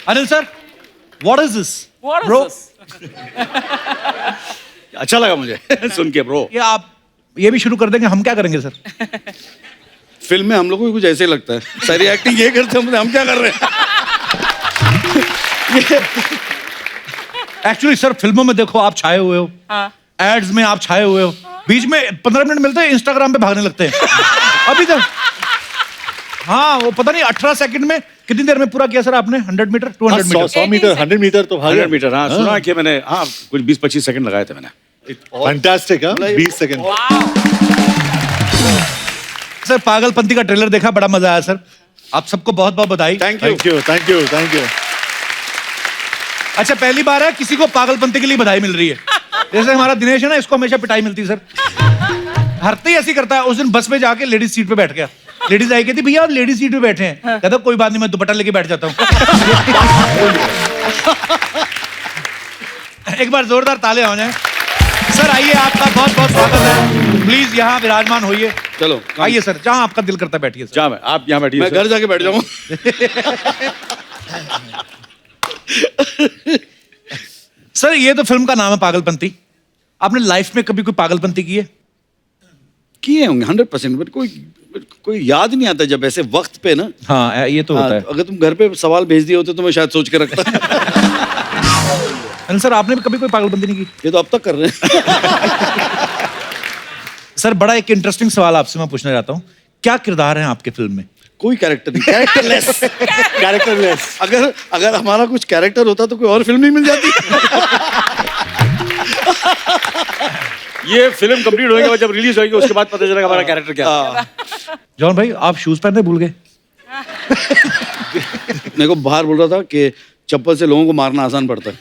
Anil sir, what is this What is bro? this? अच्छा लगा मुझे सुन के ब्रो। ये आप ये भी शुरू कर देंगे, हम क्या करेंगे सर? फिल्म में हम लोगों को कुछ ऐसे ही लगता है, सारी एक्टिंग ये करते हैं, हम क्या कर रहे हैं। एक्चुअली सर फिल्मों में देखो आप छाए हुए हो, हाँ। एड्स में आप छाए हुए हो, बीच में 15 मिनट मिलते हैं इंस्टाग्राम पे भागने लगते हैं अभी तक। हाँ वो पता नहीं 18 सेकंड में कितनी देर में पूरा किया सर आपने? 100 मीटर 200 मीटर? 100 मीटर 100 मीटर तो भागे। 100 मीटर, हाँ सुना कि मैंने, हाँ कुछ 20-25 सेकंड लगाए थे मैंने। फैंटास्टिक, हाँ 20 सेकंड। सर पागलपंती का ट्रेलर देखा, बड़ा मजा आया सर। आप सबको बहुत बहुत बधाई। Thank you. Thank you thank you thank you. अच्छा पहली बार है किसी को पागलपंती के लिए बधाई मिल रही है। जैसे हमारा दिनेश है ना, इसको हमेशा पिटाई मिलती है सर, हरते ही ऐसी करता है। उस दिन बस में जाके लेडीज सीट पे बैठ गया, लेडीज आई कहती भैया आप लेडीज सीट पे बैठे हैं, कहता कोई बात नहीं मैं दुपट्टा लेके बैठ जाता हूँ। एक बार जोरदार ताले हो जाए। सर आइए, आपका बहुत बहुत स्वागत है, प्लीज यहाँ विराजमान होइए। चलो आइए सर, जहाँ आपका दिल करता है बैठिए सर। जा, मैं आप यहाँ बैठिए, मैं घर जाके बैठ जाऊंगा। सर ये तो फिल्म का नाम है पागलपंती, आपने लाइफ में कभी कोई पागलपंती की है? किए होंगे 100%, बट कोई याद नहीं आता जब ऐसे वक्त पे ना। हाँ ये तो होता है। अगर तुम घर पे सवाल भेज दिए होते तो मैं शायद सोच के रखता। सर आपने भी कभी कोई पागलपंती नहीं की? ये तो अब तक कर रहे हैं। सर बड़ा एक इंटरेस्टिंग सवाल आपसे मैं पूछना चाहता हूँ, क्या किरदार है आपके फिल्म में? कोई कैरेक्टर नहीं, कैरेक्टरलेस। कैरेक्टरलेस। अगर हमारा कुछ कैरेक्टर होता तो कोई और फिल्म नहीं मिल जाती। ये फिल्म कंप्लीट होएगी और जब रिलीज होएगी उसके बाद पता चलेगा हमारा कैरेक्टर क्या है। जॉन भाई आप शूज पहनने भूल गए। मेरे को बाहर बोल रहा था कि चप्पल से लोगों को मारना आसान पड़ता है।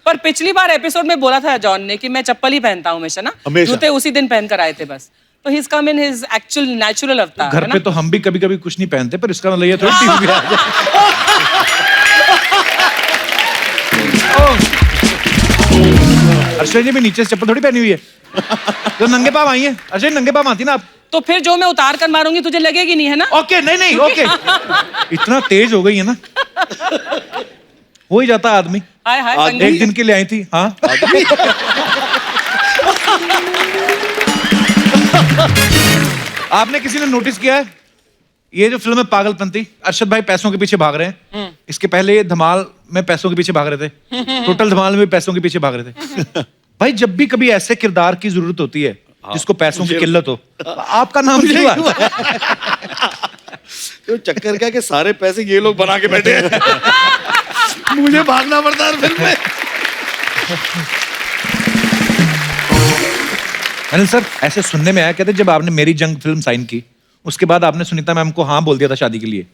पर पिछली बार एपिसोड में बोला था जॉन ने कि मैं चप्पल ही पहनता हूँ हमेशा ना, हमेशा। जूते उसी दिन पहन कर आए थे बस। तो he is come in his actual natural अवतार। घर पे तो हम भी कभी कभी कुछ नहीं पहनते, पर इसका मतलब ये थोड़ी टीवी भी आ जाए। अर्शय जी भी नीचे से चप्पल थोड़ी पहनी हुई है, तो नंगे पाँव आई है। अर्शय नंगे पाँव आती ना आप? तो फिर जो मैं उतार कर मारूंगी तुझे लगेगी नहीं, है ना? ओके नहीं नहीं ओके। इतना तेज हो गई है ना, हो ही जाता है आदमी। हाय हाय आज संगी। एक दिन के लिए आई थी। हाँ आपने किसी ने नोटिस किया है ये जो फिल्म है पागलपंती, अरशद भाई पैसों के पीछे भाग रहे हैं। इसके पहले ये धमाल में पैसों के पीछे भाग रहे थे, टोटल धमाल में पैसों के पीछे भाग रहे थे। भाई जब भी कभी ऐसे किरदार की जरूरत होती है जिसको पैसों की किल्लत हो, तो आपका नाम क्यों आता है? तो चक्कर क्या कि सारे पैसे ये लोग बना के बैठे हैं। मुझे भागना पड़ता है फिल्म में। अनिल सर ऐसे सुनने में आया, कहते जब आपने मेरी जंग फिल्म साइन की उसके बाद आपने सुनीता मैम को हाँ बोल दिया था शादी के लिए,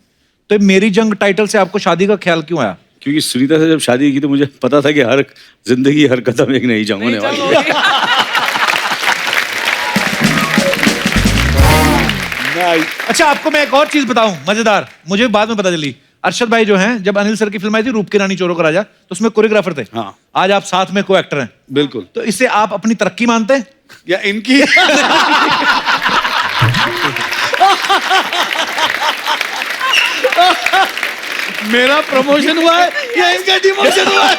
तो मेरी जंग टाइटल से आपको शादी का ख्याल क्यों आया? क्योंकि सुनीता से जब शादी की तो मुझे पता था कि हर जिंदगी हर कदम एक नई जंग होने वाली है। अच्छा आपको मैं एक और चीज बताऊं मजेदार, मुझे बाद में पता चली। अरशद भाई जो हैं, जब अनिल सर की फिल्म आई थी रूप की रानी चोरों का राजा, तो उसमें कोरियोग्राफर थे। हाँ। आज आप साथ में को एक्टर हैं, बिल्कुल। तो इससे आप अपनी तरक्की मानते हैं या इनकी? मेरा प्रमोशन हुआ है या इनका डिमोशन हुआ है?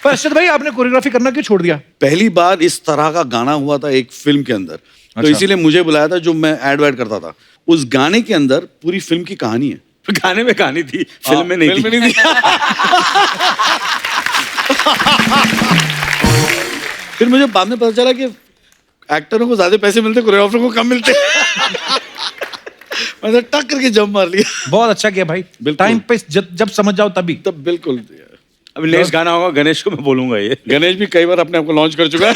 पर अरशद भाई आपने कोरियोग्राफी करना क्यों छोड़ दिया? पहली बार इस तरह का गाना हुआ था एक फिल्म के अंदर, तो अच्छा। इसीलिए मुझे बुलाया था। जो मैं एड वैड करता था, उस गाने के अंदर पूरी फिल्म की कहानी है। गाने में कहानी थी, फिल्म में नहीं थी। फिर मुझे बाद में पता चला कि एक्टरों को ज्यादा पैसे मिलते, कोरियोग्राफर को कम मिलते। मैंने टक करके जंप मार लिया। बहुत अच्छा किया भाई, टाइम पे जब समझ जाओ तभी। तब बिल्कुल। अभी नेक्स्ट गाना होगा गणेश को मैं बोलूंगा, ये गणेश भी कई बार अपने आप को लॉन्च कर चुका है।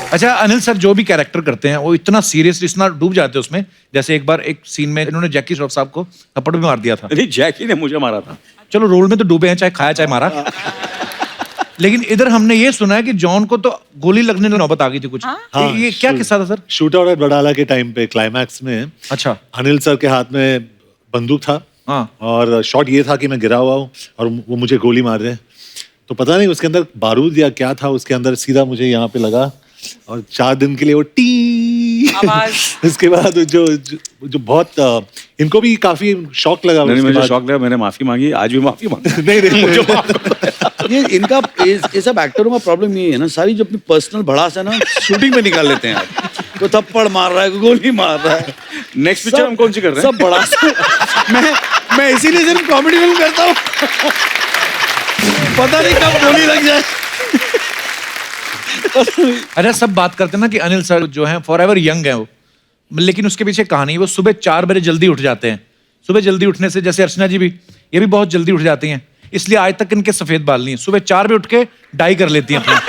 अच्छा अनिल सर जो भी कैरेक्टर करते हैं वो इतना सीरियसली, इतना डूब जाते हैं उसमें। जैसे एक बार एक सीन में इन्होंने जैकी श्रॉफ साहब को थप्पड़ भी मार दिया था। नहीं, जैकी ने मुझे मारा था। चलो रोल में तो डूबे हैं, चाहे खाया चाहे मारा। लेकिन इधर हमने ये सुना है कि जॉन को तो गोली लगने की नौबत आ गई थी कुछ। ये क्या किस्सा था sir? Shoot out at Badala के टाइम पे क्लाइमैक्स में अच्छा। अनिल सर के हाथ में बंदूक था। हाँ। और शॉट ये था कि मैं गिरा हुआ हूँ और वो मुझे गोली मार रहे हैं। तो पता नहीं उसके अंदर बारूद या क्या था उसके अंदर, सीधा मुझे यहाँ पे लगा और 4 दिन के लिए वो टी आवाज। उसके बाद जो बहुत इनको भी काफी शौक लगा नहीं, उसके मुझे बाद। शौक लगा, मैंने माफी मांगी, आज भी माफी मांगी। नहीं मुझे माफ करो। ये इनका ये सब एक्टरों का प्रॉब्लम ये है ना, सारी जो अपनी पर्सनल भड़ास है ना शूटिंग में निकाल लेते हैं यार। कोई थप्पड़ मार रहा है, कोई गोली मार रहा है। नेक्स्ट पिक्चर हम कौन सी कर रहे हैं? सब भड़ास। मैं इसीलिए सिर्फ कॉमेडी फिल्म करता हूँ, पता नहीं कब गोली लग जाए। अच्छा, सब बात करते हैं ना कि अनिल सर जो हैं फॉर एवर यंग है वो, लेकिन उसके पीछे कहानी है, वो सुबह 4 बजे जल्दी उठ जाते हैं। सुबह जल्दी उठने से, जैसे अर्चना जी भी, ये भी बहुत जल्दी उठ जाती हैं, इसलिए आज तक इनके सफेद बाल नहीं है। सुबह 4 बजे उठ के डाई कर लेती हैं अपना।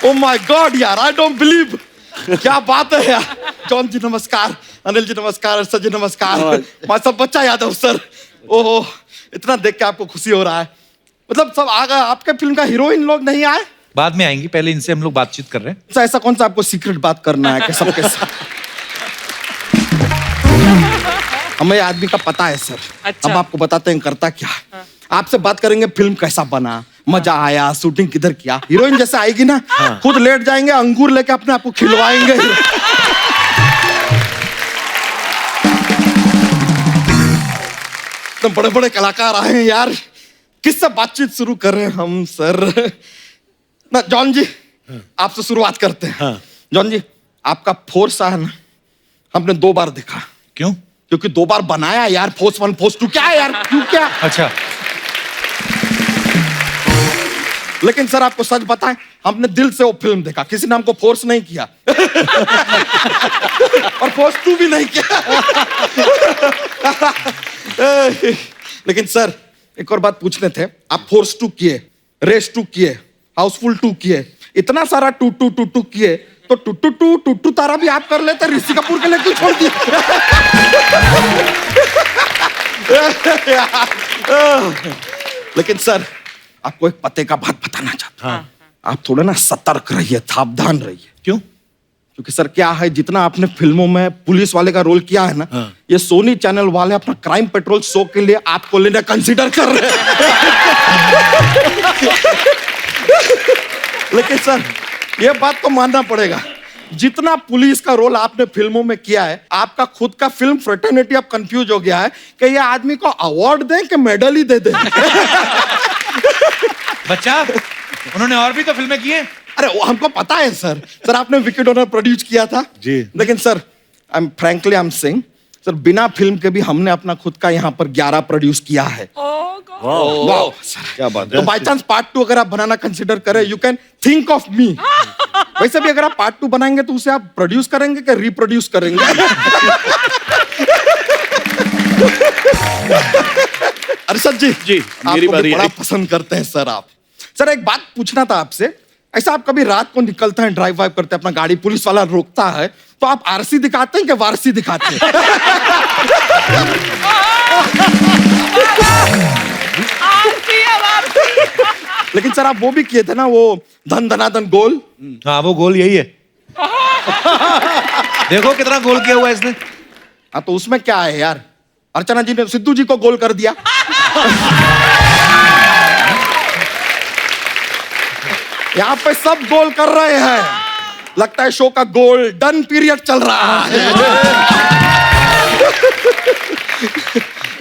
ओ माय गॉड यार, आई डोंट बिलीव। क्या बात है यार। जॉन जी नमस्कार, अनिल जी नमस्कार, अर्षद जी नमस्कार। मैं सब बच्चा यादव सर। ओहो, इतना देख के आपको खुशी हो रहा है? मतलब सब आ गए, आपके फिल्म का हीरोइन लोग नहीं आए? बाद में आएंगी, पहले इनसे हम लोग बातचीत कर रहे हैं। तो ऐसा कौन सा आपको सीक्रेट बात करना है कि सबके साथ? हमें आदमी का पता है सर। अच्छा। अब आपको बताते हैं करता क्या है। आपसे बात करेंगे फिल्म कैसा बना, मजा आया, शूटिंग किधर किया। हीरोइन जैसे आएगी ना, खुद लेट जाएंगे, अंगूर लेके अपने आप को खिलवाएंगे। तो बड़े बड़े कलाकार आए हैं यार, किससे बातचीत शुरू कर रहे हैं हम सर? ना जॉन जी, आपसे शुरुआत करते हैं। जॉन जी, आपका फोर्स है ना, हमने 2 बार देखा। क्यों? क्योंकि 2 बार बनाया यार, फोर्स 1 फोर्स 2 क्या है यार, क्यों क्या? अच्छा, लेकिन सर आपको सच बताएं, हमने दिल से वो फिल्म देखा, किसी ने हमको फोर्स नहीं किया। और फोर्स 2 भी नहीं किया। लेकिन सर एक और बात पूछने थे, आप फोर्स 2 किए, रेस 2 किए, हाउसफुल 2 किए, इतना सारा टू किए, तो टू तारा भी आप कर लेते, ऋषि कपूर के लिए क्यों छोड़ दिए? लेकिन सर आपको एक पते का बात बताना चाहता हूं। आप थोड़े ना सतर्क रहिए, सावधान रहिए। क्यों? क्योंकि सर क्या है, जितना आपने फिल्मों में पुलिस वाले का रोल किया है ना, ये सोनी चैनल वाले अपना क्राइम पेट्रोल शो के लिए आपको लेना कंसीडर कर रहे हैं। लेकिन सर ये बात तो मानना पड़ेगा, जितना पुलिस का रोल आपने फिल्मों में किया है, आपका खुद का फिल्म फ्रेटर्निटी अब कंफ्यूज हो गया है कि ये आदमी को अवार्ड दें कि मेडल ही दे दें। बच्चा, उन्होंने और भी तो फिल्में की हैं। अरे वो हमको पता है सर। सर आपने विकेट ऑनर प्रोड्यूस किया था जी। लेकिन sir frankly I am saying sir, बिना फिल्म के भी हमने अपना खुद का यहाँ पर 11 प्रोड्यूस किया है। वाह सर, क्या बात तो बाय चांस पार्ट 2 अगर आप बनाना कंसिडर करें, you can think of me. वैसे भी अगर आप पार्ट 2 बनाएंगे तो उसे आप प्रोड्यूस करेंगे कि रिप्रोड्यूस करेंगे? अर्षद जी, मेरी आपको बारी भी बड़ा है। पसंद करते हैं सर आप। सर एक बात पूछना था आपसे, ऐसा आप कभी रात को निकलते हैं, ड्राइव वाइव करते हैं अपना गाड़ी, पुलिस वाला रोकता है, तो आप आरसी दिखाते हैं कि वारसी दिखाते हैं? लेकिन सर आप वो भी किए थे ना, वो धन धनाधन गोल। हाँ, वो गोल यही है। देखो कितना गोल किया हुआ है इसने। हाँ तो उसमें क्या है यार, अर्चना जी ने सिद्धू जी को गोल कर दिया। यहाँ पे सब गोल कर रहे हैं, लगता है शो का गोल डन पीरियड चल रहा है।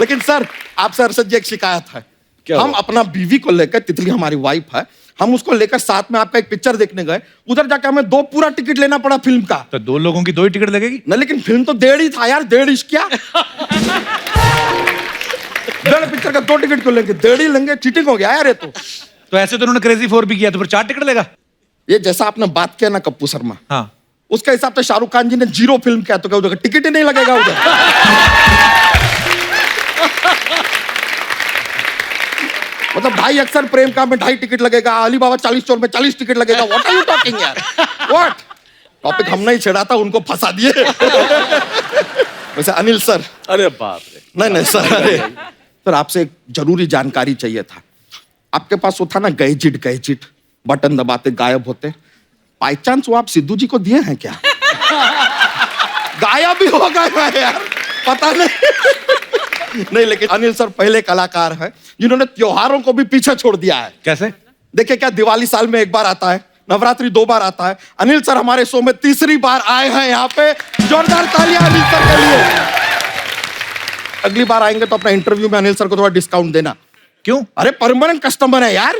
लेकिन सर आपसे अर्षद जी एक शिकायत है। क्या हम हुआ? अपना बीवी को लेकर, तितली हमारी वाइफ है, हम उसको लेकर साथ में आपका एक पिक्चर देखने गए, उधर जाके हमें 2 पूरा टिकट लेना पड़ा फिल्म का। तो 2 लोगों की 2 ही टिकट लगेगी। न लेकिन फिल्म तो 1.5 ही था यार, 1.5 इश्क क्या? 1.5 पिक्चर का 2 टिकट क्यों लेंगे? 1.5 ही लेंगे, चीटिंग हो गया यार ये तो। तो ऐसे तो उन्होंने क्रेजी 4 भी किया, तो फिर 4 टिकट लेगा। ये जैसा आपने बात किया ना कप्पू शर्मा, हाँ, उसके हिसाब से शाहरुख खान जी ने 0 फिल्म किया, तो क्या उधर टिकट ही नहीं लगेगा उधर? मतलब 2.5 अक्षर प्रेम का में 2.5 टिकट लगेगा, अली बाबा 40 चोर में 40 टिकट लगेगा। व्हाट आर यू टॉकिंग यार, व्हाट? टॉपिक हमने ही छेड़ा था, उनको फंसा दिए। वैसे अनिल सर, अरे बाप रे। नहीं सर, अरे सर आपसे एक जरूरी जानकारी चाहिए था। आपके पास वो था ना गैजेट, बटन दबाते गायब होते, बाई चांस वो आप सिद्धू जी को दिए हैं क्या? गायब भी हो गए हैं यार, पता नहीं। नहीं, लेकिन अनिल सर पहले कलाकार हैं जिन्होंने त्योहारों को भी पीछे छोड़ दिया है। कैसे? देखिए, क्या दिवाली साल में एक बार आता है, नवरात्रि 2 बार आता है। अनिल सर हमारे शो में तीसरी बार आए हैं यहाँ पे। जोरदार तालियां अनिल सर के लिए। अगली बार आएंगे तो अपना इंटरव्यू में अनिल सर को थोड़ा डिस्काउंट देना। क्यों? अरे परमानेंट कस्टमर है यार।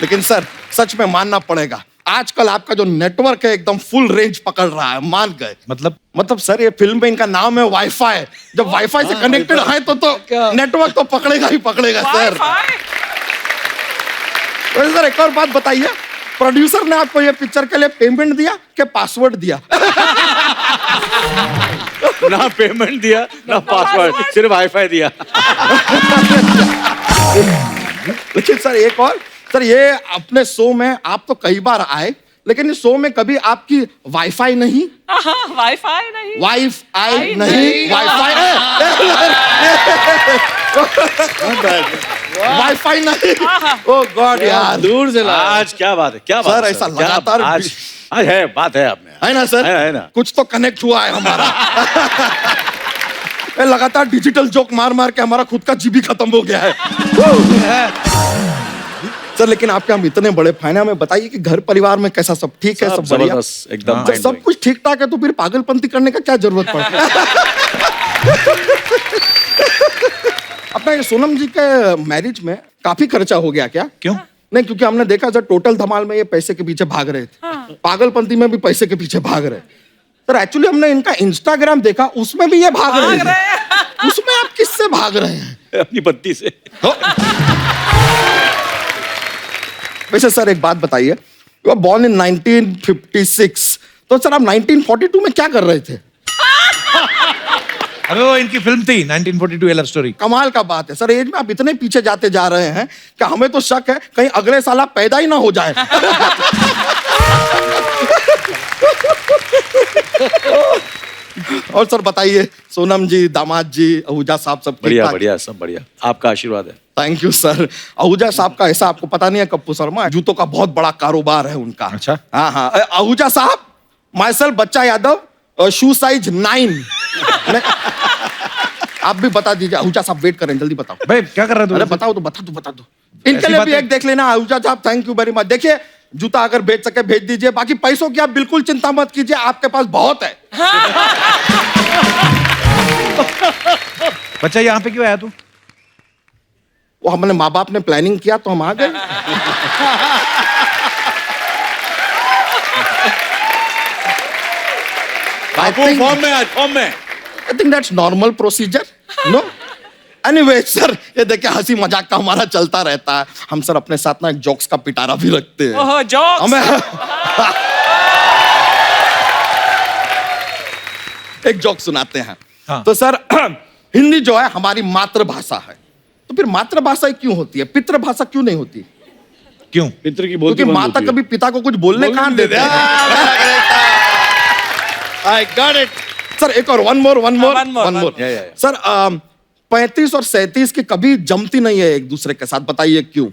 लेकिन सर सच में मानना पड़ेगा, आजकल आपका जो नेटवर्क है एकदम फुल रेंज पकड़ रहा है, मान गए। मतलब सर ये फिल्म में इनका नाम है वाईफाई। जब वाईफाई से कनेक्टेड है तो नेटवर्क तो पकड़ेगा ही पकड़ेगा सर। वैसे सर एक और बात बताइए, प्रोड्यूसर ने आपको ये पिक्चर के लिए पेमेंट दिया कि पासवर्ड दिया? ना पेमेंट दिया ना पासवर्ड, सिर्फ वाईफाई दिया। लेकिन सर एक और, सर ये अपने शो में आप तो कई बार आए, लेकिन इस शो में कभी आपकी वाईफाई नहीं? वाईफाई नहीं, वाईफाई नहीं, वाईफाई वाईफाई नहीं। ओ गॉड यार, दूर से आज क्या बात है, क्या बात सर है, ऐसा क्या लगातार आज है, बात है आप में, है ना सर? है ना? कुछ तो कनेक्ट हुआ है हमारा। लगातार डिजिटल जोक मार मार के हमारा खुद का जीबी खत्म हो गया है। सर लेकिन आपके हम इतने बड़े फैन हैं, हमें बताइए कि घर परिवार में कैसा, सब ठीक है? सब बढ़िया, जबरदस्त, एकदम जब सब कुछ ठीक ठाक है तो फिर पागलपंती करने का क्या जरूरत पड़ता है? अपना ये सोनम जी के मैरिज में काफी खर्चा हो गया क्या? क्यों? नहीं, क्योंकि हमने देखा सर टोटल धमाल में ये पैसे के पीछे भाग रहे थे, पागलपंती में भी पैसे के पीछे भाग रहे। सर एक्चुअली हमने इनका इंस्टाग्राम देखा, उसमें भी ये भाग रहे हैं। उसमें आप किससे भाग रहे हैं? अपनी पत्नी से। वैसे सर एक बात बताइए, यू आर बॉर्न इन 1956, तो सर आप 1942 में क्या कर रहे थे? अबे वो इनकी फिल्म थी 1942 लव स्टोरी। कमाल का बात है सर, एज में आप इतने पीछे जाते जा रहे हैं कि हमें तो शक है कहीं अगले साल आप पैदा ही ना हो जाए। और सर बताइए, सोनम जी, दामाद जी, आहूजा साहब सब बढ़िया ठीक-ठाक? बढ़िया, सब बढ़िया, आपका आशीर्वाद है। Thank you sir. आहूजा साहब का ऐसा आपको पता नहीं है, कप्पू शर्मा जूतों का बहुत बड़ा कारोबार है उनका। अच्छा। हाँ हाँ, आहूजा साहब, माई सेल्फ बच्चा यादव, शू साइज 9। आप भी बता दीजिए। आहूजा साहब वेट करें, जल्दी बताओ। भाई क्या कर रहा है अरे तू? बताओ तो, बता दो। इनके ऐसी लिए बात भी है। एक देख लेना आहूजा साहब, थैंक यू वेरी मच। देखिए जूता अगर भेज सके भेज दीजिए, बाकी पैसों की आप बिल्कुल चिंता मत कीजिए, आपके पास बहुत है। बच्चा यहाँ पे क्यों आया तू? वो हमने माँ बाप ने प्लानिंग किया तो हम आ गए। फॉर्म में I think that's normal procedure, no? Anyway, sir ये देखिए हंसी मजाक का हमारा चलता रहता है। हम सर अपने साथ ना एक जोक्स का पिटारा भी रखते हैं। ओह जोक्स। हमें एक जोक सुनाते हैं। हाँ। तो सर हिंदी जो है हमारी मातृभाषा है, तो फिर मातृभाषा क्यों होती है, पितृभाषा क्यों नहीं होती? क्यों? पितृ की क्योंकि माता कभी पिता को कुछ बोलने कहाँ देते हैं। I got it. सर एक और, वन मोर। Yeah. सर 35 और 37 की कभी जमती नहीं है एक दूसरे के साथ, बताइए क्यों?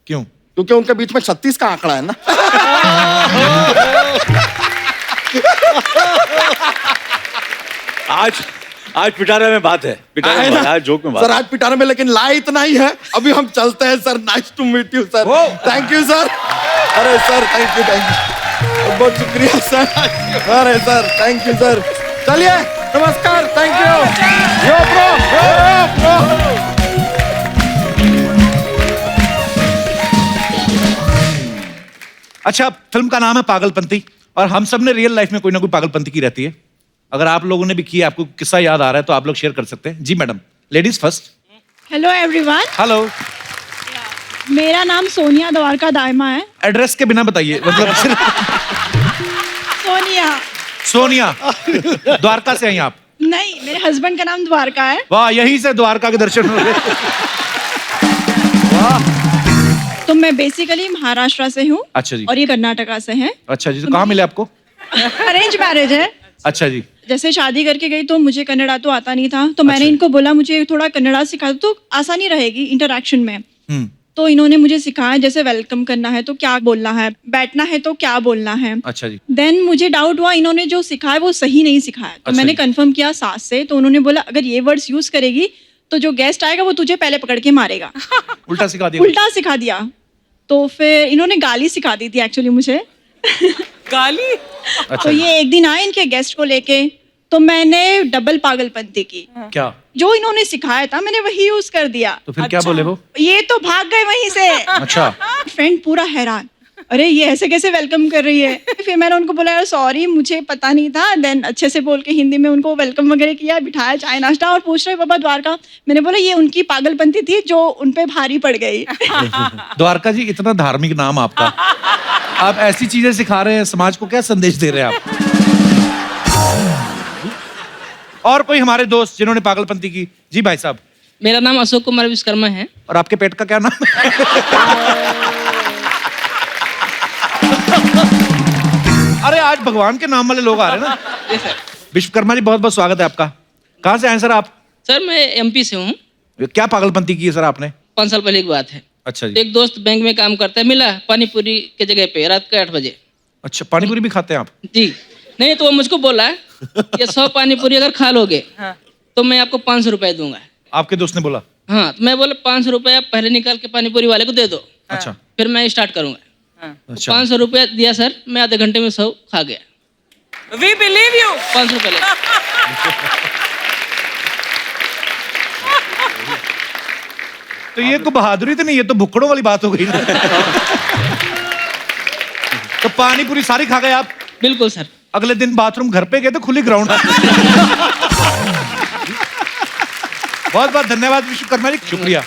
क्यों? क्योंकि उनके बीच में 36 का आंकड़ा है ना। आज पिटारे में बात है, पिटारे में, आज जोक में बात सर आज पिटारे में, लेकिन ला इतना ही है। अभी हम चलते हैं sir. Nice to meet you sir. Thank you sir. अरे सर थैंक यू बहुत शुक्रिया सर। अरे सर थैंक यू सर। चलिए नमस्कार, थैंक यू। Yo bro. अच्छा, फिल्म का नाम है पागलपंती, और हम सब ने रियल लाइफ में कोई ना कोई पागलपंती की रहती है। अगर आप लोगों ने भी की, आपको किस्सा याद आ रहा है तो आप लोग शेयर कर सकते हैं। जी madam, ladies first. Hello everyone, hello. मेरा नाम सोनिया द्वारका दायमा है। एड्रेस के बिना बताइए, मतलब सिर्फ सोनिया। सोनिया, द्वारका से हैं आप? नहीं, मेरे हस्बैंड का नाम द्वारका है। वाह, यहीं से द्वारका के दर्शन हो गए। तो मैं बेसिकली महाराष्ट्र से हूँ। अच्छा जी। और ये कर्नाटका से हैं। अच्छा जी, तो कहाँ मिले आपको? अरेंज मैरिज है। अच्छा जी। जैसे शादी करके गई तो मुझे कन्नड़ा तो आता नहीं था, तो मैंने इनको बोला मुझे थोड़ा कन्नड़ा सिखा दो तो आसानी रहेगी इंटरेक्शन में। तो इन्होंने मुझे सिखाया जैसे वेलकम करना है तो क्या बोलना है, बैठना है तो क्या बोलना है। अच्छा जी। देन मुझे डाउट हुआ इन्होंने जो सिखाया वो सही नहीं सिखाया, तो अच्छा मैंने जी। कंफर्म किया सास से, तो उन्होंने बोला अगर ये वर्ड्स यूज करेगी तो जो गेस्ट आएगा वो तुझे पहले पकड़ के मारेगा। उल्टा सिखा दिया। उल्टा सिखा दिया। तो फिर इन्होंने गाली सिखा दी थी एक्चुअली मुझे। गाली? अच्छा तो जी। ये एक दिन आए इनके गेस्ट को लेके, तो मैंने डबल पागलपंती की। क्या? जो इन्होंने सिखाया था मैंने वही यूज कर दिया। तो फिर क्या अच्छा। बोले वो? ये तो भाग गए वहीं से। अच्छा। फ्रेंड पूरा हैरान, अरे ये ऐसे कैसे वेलकम कर रही है। फिर मैंने उनको बोला यार सॉरी मुझे पता नहीं था। देन अच्छे से बोल के हिंदी में उनको वेलकम वगैरह किया, बिठाया चाय नाश्ता, और पूछ रहे पापा द्वारका। मैंने बोला ये उनकी पागलपंती थी जो उनपे भारी पड़ गई। द्वारका जी, इतना धार्मिक नाम आपका, आप ऐसी चीजें सिखा रहे हैं, समाज को क्या संदेश दे रहे हैं आप? और कोई हमारे दोस्त जिन्होंने पागलपंती की? जी भाई साहब। मेरा नाम अशोक कुमार विश्वकर्मा है। और आपके पेट का क्या नाम है? अरे आज भगवान के नाम वाले लोग आ रहे हैं ना। विश्वकर्मा जी, बहुत बहुत स्वागत है आपका। कहाँ से आए सर आप? सर मैं एमपी से हूँ। क्या पागलपंती की है सर आपने? 5 साल पहले की बात है। अच्छा जी। एक दोस्त बैंक में काम करता है, मिला पानीपुरी के जगह पे रात के 8 बजे। अच्छा, पानीपुरी भी खाते हैं आप? जी नहीं, तो वो मुझको बोला ये 100 पानीपुरी अगर खा लोगे तो मैं आपको 500 रुपए दूंगा। आपके दोस्त ने बोला? हाँ, तो मैं बोला 500 रुपए आप पहले निकाल के पानीपुरी वाले को दे दो, अच्छा फिर मैं स्टार्ट करूंगा। अच्छा। 500 रुपया दिया सर, मैं आधे घंटे में 100 खा गया। We believe you. 500 रुपये ले। तो ये को बहादुरी तो नहीं, ये तो भुक्कड़ों वाली बात हो गई ना। तो पानी पूरी सारी खा गए आप? बिल्कुल सर। अगले दिन बाथरूम घर पे गए तो खुली ग्राउंड। बहुत बहुत धन्यवाद विश्वकर्मा जी, शुक्रिया।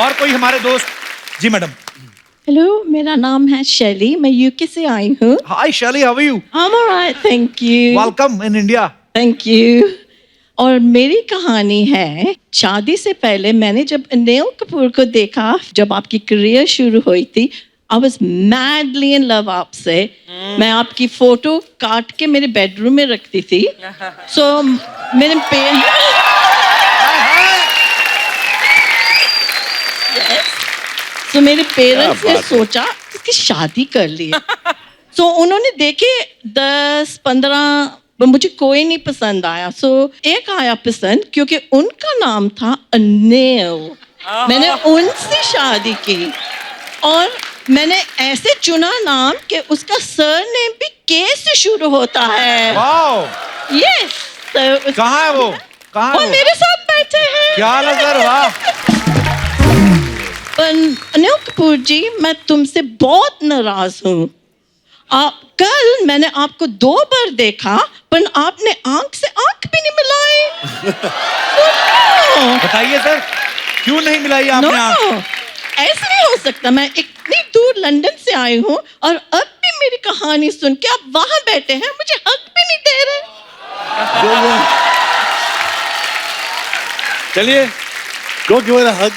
और कोई हमारे दोस्त? जी मैडम। हेलो, मेरा नाम है शैली, मैं यूके से आई हूँ। Hi Shelly, how are you? I'm alright, thank you. Welcome in India. Thank you. और मेरी कहानी है, शादी से पहले मैंने जब अनिल कपूर को देखा, जब आपकी करियर शुरू हुई थी, I was madly in love आपसे। मैं आपकी फोटो काट के मेरे बेडरूम में रखती थी। So मेरे तो मेरे पेरेंट्स ने सोचा इसकी शादी कर ली। सो उन्होंने देखे 10-15, मुझे कोई नहीं पसंद आया। सो एक आया पसंद, क्योंकि उनका नाम था अनिल। मैंने उनसे शादी की और मैंने ऐसे चुना नाम कि उसका सरनेम भी के से शुरू होता है। Wow, yes. कहाँ है वो? कहाँ वो है वो? मेरे साथ बैठे हैं। क्या नजर, वाह। पर अनिल कपूर जी, मैं तुमसे बहुत नाराज हूँ। कल मैंने आपको 2 बार देखा, पर आपने आंख से आंख भी नहीं मिलाई। बताइए सर, क्यों नहीं मिलाई नो, आपने आंख? ऐसे नहीं हो सकता। मैं इतनी दूर लंदन से आई हूँ और अब भी मेरी कहानी सुन के आप वहां बैठे हैं, मुझे हक भी नहीं दे रहे। चलिए, Go give her a hug.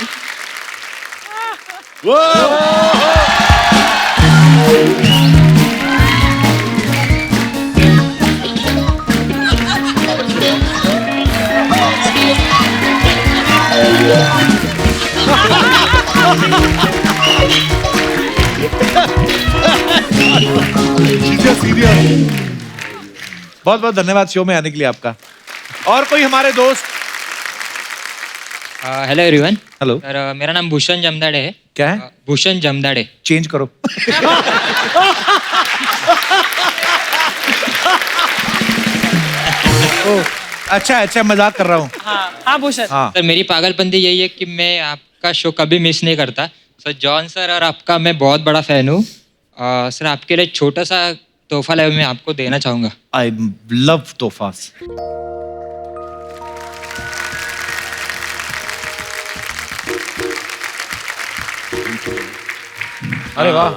बहुत बहुत धन्यवाद शो में आने के लिए आपका। और कोई हमारे दोस्त? Hello everyone. हेलो। सर मेरा नाम भूषण जमदाड़े है। क्या है? भूषण जमदाड़े। चेंज करो। अच्छा अच्छा, मजाक कर रहा हूँ। हाँ भूषण। हाँ। सर मेरी पागलपंती यही है कि मैं आपका शो कभी मिस नहीं करता। सर जॉन सर और आपका मैं बहुत बड़ा फैन हूँ। सर आपके लिए छोटा सा तोहफा लाया मैं आपको देना चाहूँगा। आई लव तोहफास। अरे वाह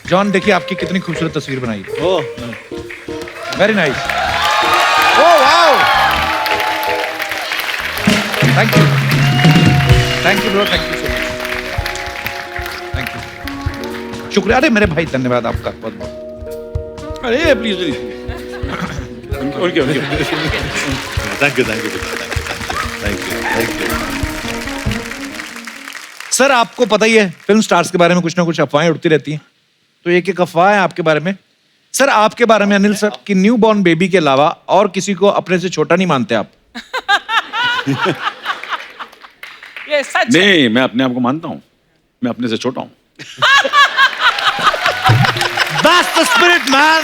जॉन, देखिए आपकी कितनी खूबसूरत तस्वीर बनाई है। Very nice. Oh wow, thank you bro, thank you so much, thank you, शुक्रिया। अरे मेरे भाई, धन्यवाद आपका बहुत बहुत। अरे please please. Thank you. Thank you. Sir आपको पता ही है फिल्म स्टार्स के बारे में कुछ ना कुछ अफवाहें उड़ती रहती हैं, तो एक अफवाह है आपके बारे में। सर आपके बारे में अनिल सर कि न्यू बॉर्न बेबी के अलावा और किसी को अपने से छोटा नहीं मानते आप। ये सच है। नहीं, मैं अपने आप को मानता हूँ, मैं अपने से छोटा हूँ। That's the spirit, man.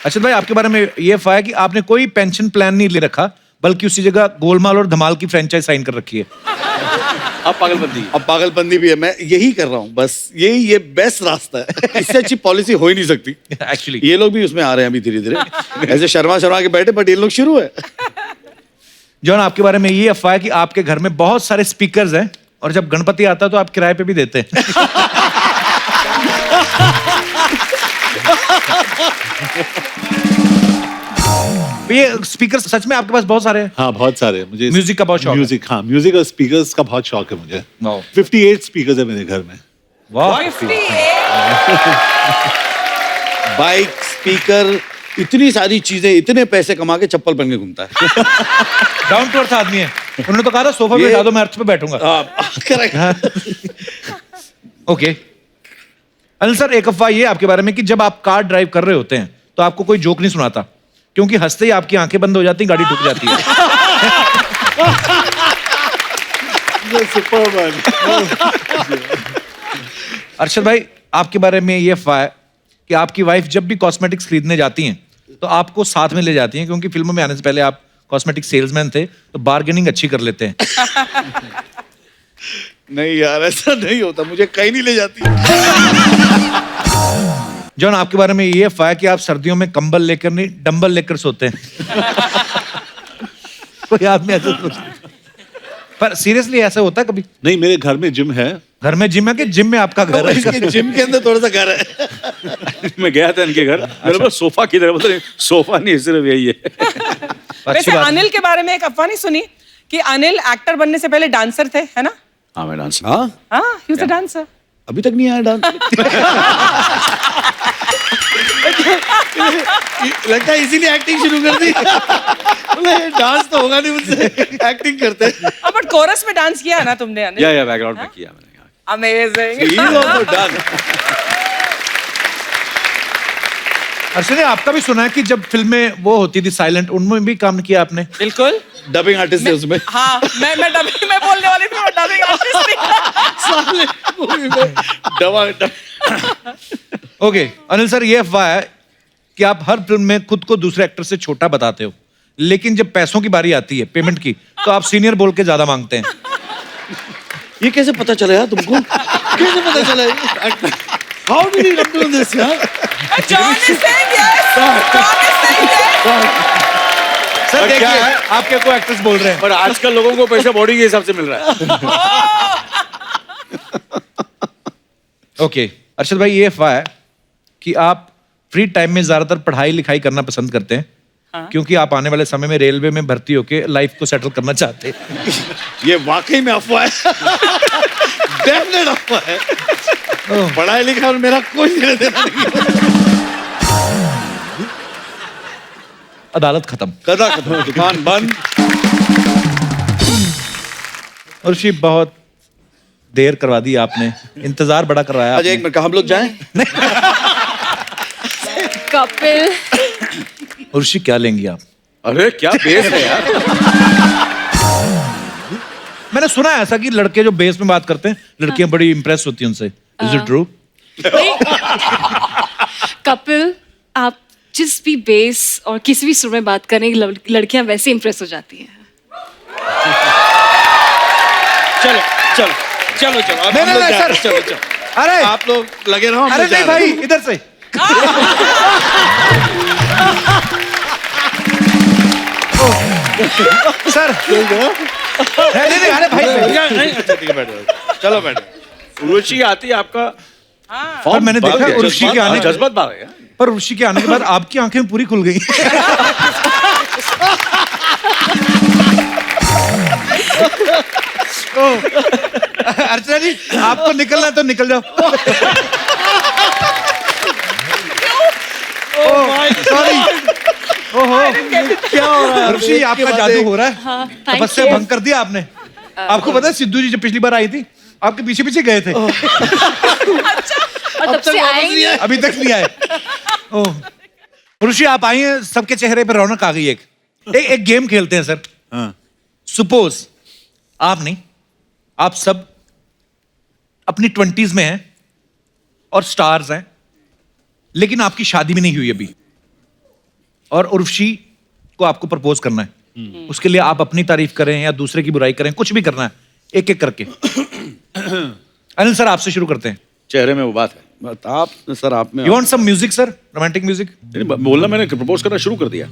अच्छा भाई आपके बारे में ये अफवाह है कि आपने कोई पेंशन प्लान नहीं ले रखा, बल्कि उसी जगह गोलमाल और धमाल की फ्रेंचाइज साइन कर रखी है। अब पागलपंदी भी है, मैं यही कर रहा हूँ बस, ये बेस्ट रास्ता है। इससे अच्छी पॉलिसी हो ही नहीं सकती एक्चुअली ये लोग भी उसमें आ रहे हैं अभी धीरे धीरे, ऐसे शर्मा के बैठे, बट ये लोग शुरू है। जॉन आपके बारे में ये अफवाह है कि आपके घर में बहुत सारे स्पीकर्स हैं और जब गणपति आता है तो आप किराए पे भी देते हैं। ये स्पीकर सच में आपके पास बहुत सारे हैं? हाँ बहुत सारे, मुझे म्यूजिक का बहुत शौक है। म्यूजिक, हाँ म्यूजिक और स्पीकर्स का बहुत शौक है मुझे। वाह। 58 स्पीकर्स है मेरे घर में। वाह। बाइक, स्पीकर, इतनी सारी चीजें, इतने पैसे कमा के चप्पल पहन के घूमता है। डाउन टू अर्थ आदमी है। उन्होंने तो कहा था सोफा पे ये- बैठा दो, मैं अर्थ पे बैठूंगा। करेक्ट। ओके अनिल सर एक अफवाह ये आपके बारे में कि जब आप कार ड्राइव कर रहे होते हैं तो आपको कोई जोक नहीं सुनाता, क्योंकि हंसते ही आपकी आंखें बंद हो जाती, गाड़ी ठुक जाती है। अर्शद भाई आपके बारे में ये अफवाह है कि आपकी वाइफ जब भी कॉस्मेटिक्स खरीदने जाती हैं तो आपको साथ में ले जाती हैं, क्योंकि फिल्मों में आने से पहले आप कॉस्मेटिक सेल्समैन थे तो बार्गेनिंग अच्छी कर लेते हैं। नहीं यार, ऐसा नहीं होता, मुझे कहीं नहीं ले जाती। जॉन आपके बारे में ये अफवाह है कि आप सर्दियों में कंबल लेकर नहीं डंबल लेकर सोते हैं। कोई आदमी ऐसा सोचता है। पर सीरियसली ऐसा होता है कभी? नहीं, मेरे घर में जिम है। घर में जिम है कि जिम में आपका घर है? इसके जिम के अंदर थोड़ा सा घर है। मैं गया था इनके घर, मेरे पास सोफा किधर, बोलते सोफा नहीं सिर्फ यही है। अच्छी वैसे बात है। अनिल के बारे में एक अफवाह नहीं सुनी कि अनिल एक्टर बनने से पहले डांसर थे, है ना? हाँ मैं डांस, हाँ हाँ, he was a dancer. अभी तक नहीं आया डांस। लगता है इसीलिए एक्टिंग शुरू कर दी। बोले डांस तो होगा नहीं मुझसे, एक्टिंग करते। हाँ, बट कोरस में डांस किया है ना तुमने अनिल? या बैकग्राउंड में किया मैंने। Amazing. अर्शद ने आपका भी सुना है कि जब फिल्में वो होती थी साइलेंट, उनमें भी काम किया आपने? बिल्कुल। डबिंग आर्टिस्ट है उसमें। हाँ, मैं डबिंग में बोलने वाली थी, डबिंग आर्टिस्ट थी। ओके अनिल सर ये अफवाह है कि आप हर फिल्म में खुद को दूसरे एक्टर से छोटा बताते हो, लेकिन जब पैसों की बारी आती है पेमेंट की तो आप सीनियर बोल के ज्यादा मांगते हैं। ये कैसे पता चला यार तुमको? कैसे पता चला? How did you do this यार? John is saying yes. John is saying yes. Sir देखिए आपके को एक्ट्रेस बोल रहे हैं। पर आजकल लोगों को पैसा बॉडी के हिसाब से मिल रहा है। ओके अर्शद भाई ये अफवाह है कि आप फ्री टाइम में ज्यादातर पढ़ाई लिखाई करना पसंद करते हैं, क्योंकि आप आने वाले समय में रेलवे में भर्ती होके लाइफ को सेटल करना चाहते हैं। ये वाकई में अफवाह है। डेफिनेट अफवाह है। पढ़ाई लिखा और मेरा कोई लेना देना नहीं। अदालत खत्म, कदा खत्म, दुकान बंद। और शिव बहुत देर करवा दी आपने, इंतजार बड़ा करवाया आज एक मिनट, हम लोग जाएं? कपिल और ऋषि क्या लेंगी आप? अरे क्या बेस है यार। मैंने सुना है ऐसा कि लड़के जो बेस में बात करते हैं लड़कियां बड़ी इंप्रेस होती हैं उनसे। Is it true? कपिल आप जिस भी बेस और किसी भी सुर में बात करें लड़कियां वैसे इंप्रेस हो जाती हैं। चलो चलो चलो चलो, अब हम लोग जा रहे हैं। चलो चलो, अरे आप लोग लगे रहो। अरे नहीं भाई इधर से। सर नहीं अरे भाई अच्छा ठीक है, बैठ जाओ। चलो बैठ जाओ। उर्वशी आती है आपका। पर मैंने देखा उर्वशी के आने जज्बात बात है। पर उर्वशी के आने के बाद आपकी आंखें पूरी खुल गई। अर्चना जी आपको निकलना है तो निकल जाओ। सॉरी। ओहो क्या हो रहा है? उर्वशी आपका जादू हो रहा है। हाँ, तपस्या भंग कर दिया आपने। आपको पता है सिद्धू जी जब पिछली बार आई थी आपके पीछे पीछे गए थे और तब से आए ही नहीं। अभी तक नहीं आए। ओह ऋषि आप आई हैं, सबके चेहरे पर रौनक आ गई। एक गेम खेलते हैं सर। हाँ सपोज आप नहीं, आप सब अपनी 20s में हैं और स्टार्स हैं, लेकिन आपकी शादी भी नहीं हुई अभी, और उर्वशी को आपको प्रपोज करना है। उसके लिए आप अपनी तारीफ करें या दूसरे की बुराई करें, कुछ भी करना है, एक एक करके। अनिल सर आपसे शुरू करते हैं। चेहरे में वो बात है, बट आप सर आप में you want some music sir, romantic music? बोलना, मैंने प्रपोज करना शुरू कर दिया।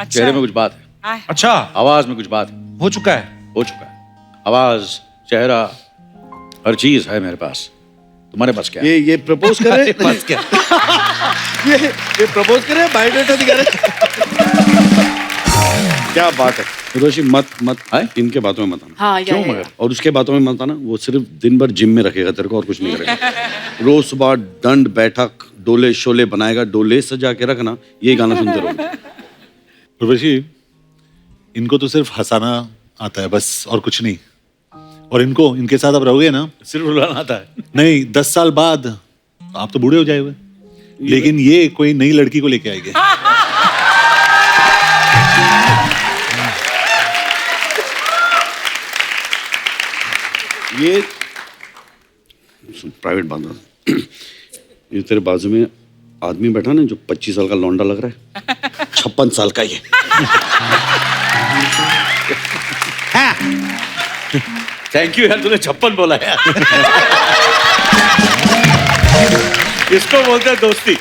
चेहरे में कुछ बात है, अच्छा आवाज में कुछ बात है, हो चुका है। हो चुका है। आवाज, चेहरा, हर चीज है मेरे पास। तुम्हारे पास क्या है? ये प्रपोज करे बस क्या ये प्रपोज करे बायोडाटा दिखा रहे। क्या बात है। रोशी मत इनके बातों में मत आना। हाँ, क्यों मगर? और उसके बातों में मत आना, वो सिर्फ दिन भर जिम में रखेगा तेरे को और कुछ नहीं करेगा। रोज सुबह दंड बैठक डोले शोले बनाएगा, डोले सजा के रखना, ये गाना सुनते रहो। उर्वशी, इनको तो सिर्फ हंसाना आता है बस, और कुछ नहीं। और इनके साथ आप रहोगे ना, सिर्फ रुलाना आता है। नहीं 10 साल बाद आप तो बूढ़े हो जाएंगे, लेकिन ये कोई नई लड़की को लेके आएंगे। ये प्राइवेट बात है। ये तेरे बाजू में आदमी बैठा ना जो 25 साल का लौंडा लग रहा है, 56 साल का ये। थैंक यू यार, तूने 56 बोला यार। इसको बोलते हैं दोस्ती।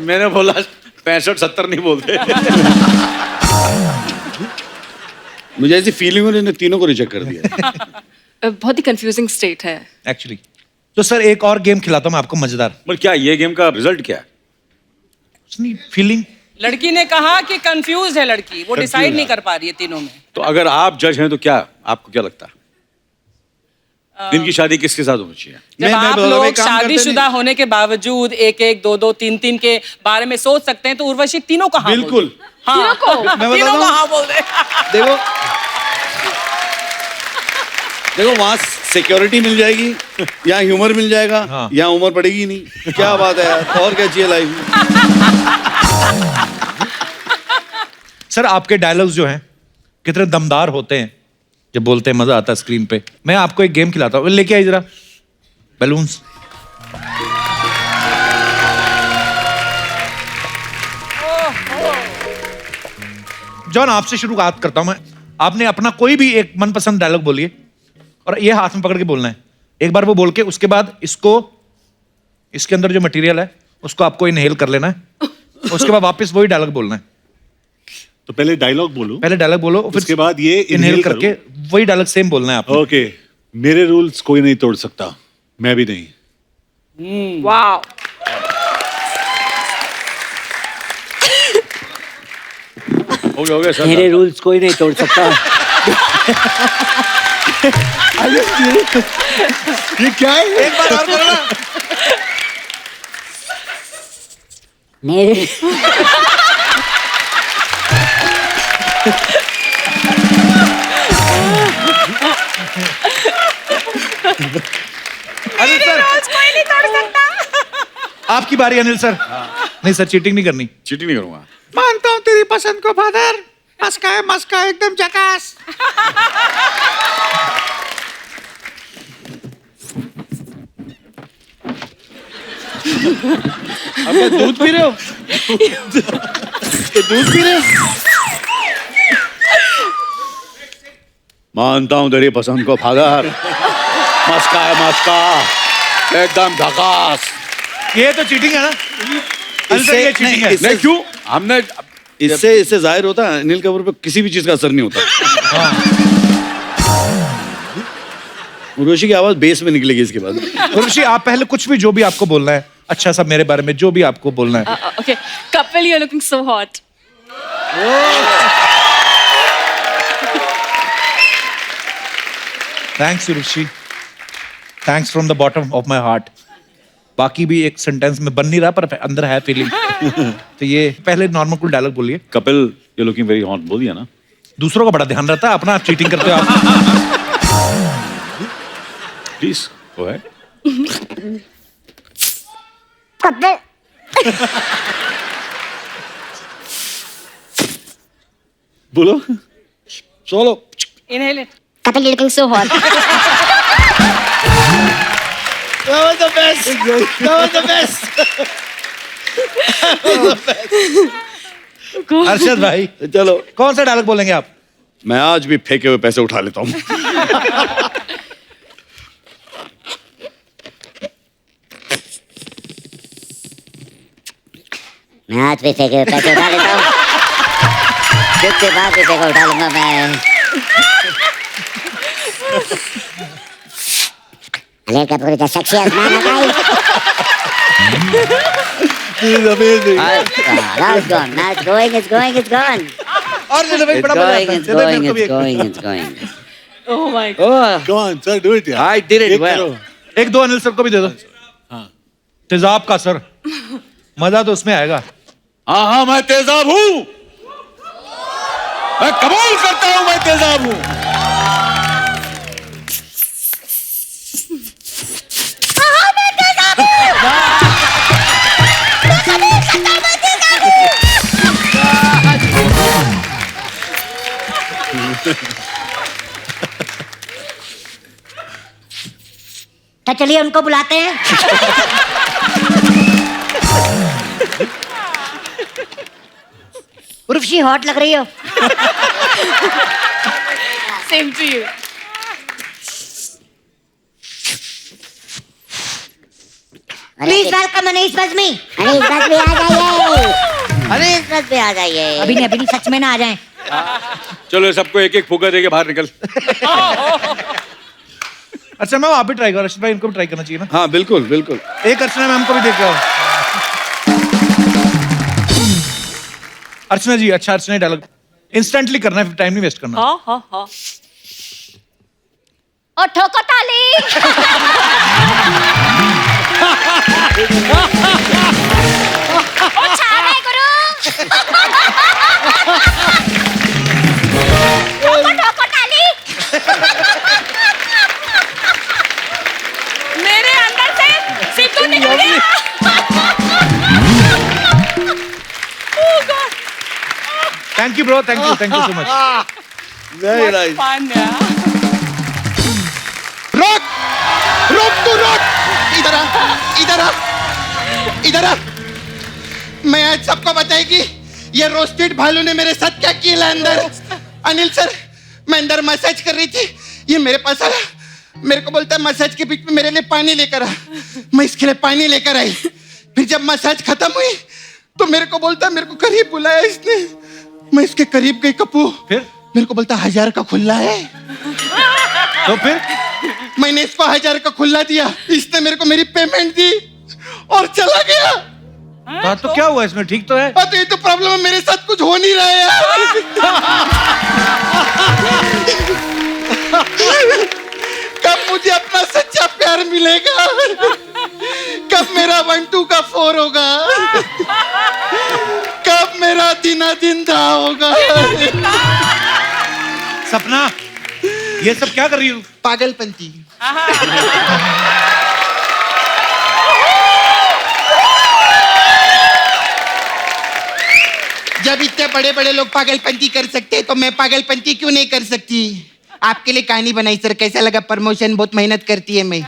मैंने बोला 65-70 नहीं बोलते। मुझे ऐसी फीलिंग हुई, इन्होंने तीनों को रिजेक्ट कर दिया। बहुत ही कंफ्यूजिंग स्टेट है एक्चुअली। तो सर एक और गेम खिलाता हूं मैं आपको मजेदार। पर क्या ये गेम का रिजल्ट क्या है? फीलिंग। लड़की ने कहा कि कंफ्यूज है लड़की, वो डिसाइड नहीं कर पा रही है तीनों में। तो अगर आप जज हैं तो क्या आपको क्या लगता है इनकी शादी किसके साथ होनी चाहिए? जब आप लोग शादीशुदा होने के बावजूद एक एक दो दो तीन तीन के बारे में सोच सकते हैं, तो उर्वशी तीनों का हाँ बोल दे। बिल्कुल। हाँ, मैं तीनों बताता का हाँ बोल दे। देखो वहां सिक्योरिटी मिल जाएगी, यहाँ ह्यूमर मिल जाएगा, हाँ। यहाँ उम्र पड़ेगी नहीं। क्या बात है यार, और क्या चाहिए लाइफ में? सर आपके डायलॉग्स जो हैं कितने दमदार होते हैं, जब बोलते हैं मजा आता है स्क्रीन पे। मैं आपको एक गेम खिलाता हूँ, लेके आई जरा बैलून्स। जॉन आपसे शुरुआत करता हूं मैं। आपने अपना कोई भी एक मनपसंद डायलॉग बोलिए और ये हाथ में पकड़ के बोलना है। एक बार वो बोल के उसके बाद इसके अंदर जो मटेरियल है उसको आपको इनहेल कर लेना है, उसके बाद वापस वही डायलॉग बोलना है। तो पहले डायलॉग बोलो, पहले डायलॉग बोलो, फिर उसके बाद ये इनहेल करके वही डायलॉग सेम बोलना है आपको। ओके। मेरे रूल्स कोई नहीं तोड़ सकता, मैं भी नहीं। वाह। हो गया सर। मेरे रूल्स कोई नहीं तोड़ सकता। ये क्या है? एक बार और बोलना। मेरे अनिल सर कोई नहीं तोड़ सकता। आपकी बारी अनिल सर। नहीं सर, चीटिंग नहीं करनी। चीटिंग नहीं करूंगा। मानता हूँ तेरी पसंद को फादर, मस्का एकदम झकास। अब क्या दूध पी रहे हो? ये दूध पी रहे हो? मानता हूं तेरी पसंद को फादर, मस्का है मस्का एकदम झकास। ये तो चीटिंग है ना? अनिल सर ये चीटिंग है। नहीं क्यों? हमने इससे जाहिर होता है अनिल के ऊपर किसी भी चीज का असर नहीं होता। उर्वशी की आवाज बेस में निकलेगी इसके बाद। उर्वशी आप पहले कुछ भी जो भी आपको बोलना है अच्छा सा मेरे बारे में, जो भी आपको बोलना है। Okay, Kapil, you are looking so hot. Thanks Urvashi, thanks from the bottom of my heart. बाकी भी एक सेंटेंस में बन नहीं रहा पर अंदर है फीलिंग। तो ये पहले नॉर्मल कोई डायलॉग बोलिए। Kapil, you looking very hot बोल दिया ना? दूसरों का बड़ा ध्यान रहता है, अपना चीटिंग करते हो आप। Please go ahead. बोलो solo. Inhale it. Kapil, you're looking so hot. That was the best. That was the best. Arshad भाई चलो कौन सा डायलॉग बोलेंगे आप? मैं आज भी फेंके हुए पैसे उठा लेता हूँ। मैं आज भी फेंके हुए पैसे उठा लेता हूँ। जिसके बाद भी फेंका उठा लूंगा मैं। अरे कपूर का सेक्सी आसमान है। This is amazing. Now it's gone. Now it's going. It's going. It's gone. और चलो भाई It's बड़ा मजा आता going. है। It's चलो going. मेरे को भी It's एक- going. It's going. Oh my God. Oh, Come on, sir, do it, यार. I did it एक well. करो. एक दो अनिल सर को भी दे दो। तेजाब का सर, मजा तो उसमें आएगा। हाँ हाँ मैं तेजाब हूँ, मैं कमाल करता हूँ, मैं तेजाब हूँ। तो चलिए उनको बुलाते हैं। उर्वशी हॉट लग रही हो। Same to you. Please welcome Anees Bazmee. Anees Bazmee आ जाइए। अनीस बज़मी आ जाइए। अभी नहीं सच में ना आ जाए। चलो सबको एक एक फुगा देके बाहर निकल। अच्छा मैम आप भी ट्राई करो, अर्शद भाई इनको भी ट्राई करना चाहिए ना। हाँ बिल्कुल बिल्कुल। एक अर्चना मैम को भी देख आओ। अर्चना जी अच्छा, अर्चना डायलॉग इंस्टेंटली करना है, टाइम नहीं वेस्ट करना। हाँ हाँ हाँ। ओ ठोको ताली. ओ छान आहे गुरु. ठोको ताली. मेरे अंदर से सिद्धू निकल गया। Thank you bro, thank you so much. Very nice. Fun, yeah. रोक रोक तू रोक, इधर आ इधर आ इधर आ। मैं आज सबको बताएगी ये रोस्टेड भालू ने मेरे साथ क्या किया अंदर। अनिल सर मैं अंदर मसाज कर रही थी, ये मेरे पास आया, मेरे को बोलता है मसाज के बीच में मेरे लिए पानी लेकर आ। मैं इसके लिए पानी लेकर आई, फिर जब मसाज खत्म हुई तो मेरे को बोलता है, मेरे को करीब बुलाया इसने, मैं इसके करीब गई कपूर, फिर मेरे को बोलता 1000 का खुला है, तो फिर मैंने इसको 1000 का खुला दिया, इसने मेरे को मेरी पेमेंट दी और चला गया। तो क्या हुआ इसमें, ठीक तो है। तो ये तो प्रॉब्लम है, मेरे साथ कुछ हो नहीं रहा है यार। कब मुझे अपना सच्चा प्यार मिलेगा, कब मेरा 1-2 का 4 होगा, कब मेरा दिन धा होगा। सपना ये सब क्या कर रही हो? पागलपंती। जब इतने बड़े बड़े लोग पागलपंती कर सकते तो मैं पागलपंती क्यों नहीं कर सकती। आपके लिए कहानी बनाई सर, कैसा लगा प्रमोशन, बहुत मेहनत करती है मैं।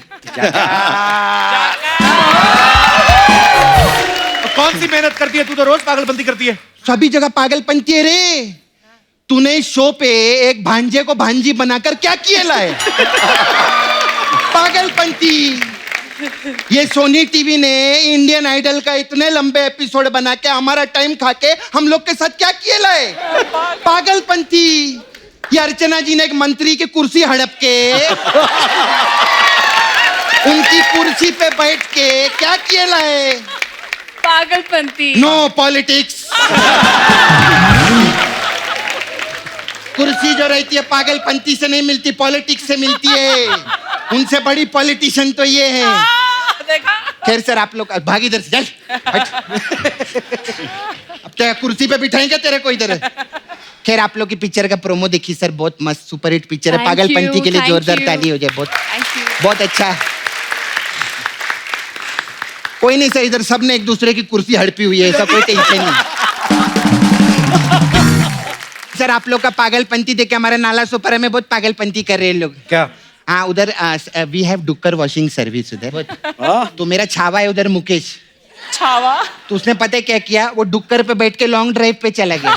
कौन सी मेहनत करती है, तू तो रोज पागलपंती करती है। सभी जगह पागलपंती है रे। तूने इस शो पे एक भांजे को भांजी बनाकर क्या किया है। पागलपंती। ये सोनी टीवी ने इंडियन आइडल का इतने लंबे एपिसोड बना के हमारा टाइम खा के हम लोग के साथ क्या किया है। पागलपंती। ये अर्चना जी ने एक मंत्री की कुर्सी हड़प के उनकी कुर्सी पे बैठ के क्या किया है। पागलपंती. No politics. कुर्सी जो रहती है पागलपंती से नहीं मिलती, पॉलिटिक्स से मिलती है। उनसे बड़ी पॉलिटिशियन तो ये है। देखा? खैर सर आप लोग भाग इधर से, चल हट। अब क्या कुर्सी पे बिठाएंगे तेरे को इधर। खैर आप लोग की पिक्चर का प्रोमो देखी सर, बहुत मस्त सुपर हिट पिक्चर है। Thank पागलपंती you, के लिए thank जोरदार you. ताली हो जाए। बहुत Thank you. बहुत अच्छा। कोई नहीं सर, इधर सब ने एक दूसरे की कुर्सी हड़पी हुई है, ऐसा कोई टेंशन नहीं। सर आप लोग का पागलपंती देख के हमारा नाला सुपर में बहुत पागलपंती कर रहे हैं लोग। क्या? हाँ उधर वी हैव डुक्कर वॉशिंग सर्विस उधर। तो मेरा छावा है उधर मुकेश। छावा? तो उसने पता है क्या किया, वो डुक्कर पे बैठ के लॉन्ग ड्राइव पे चला गया।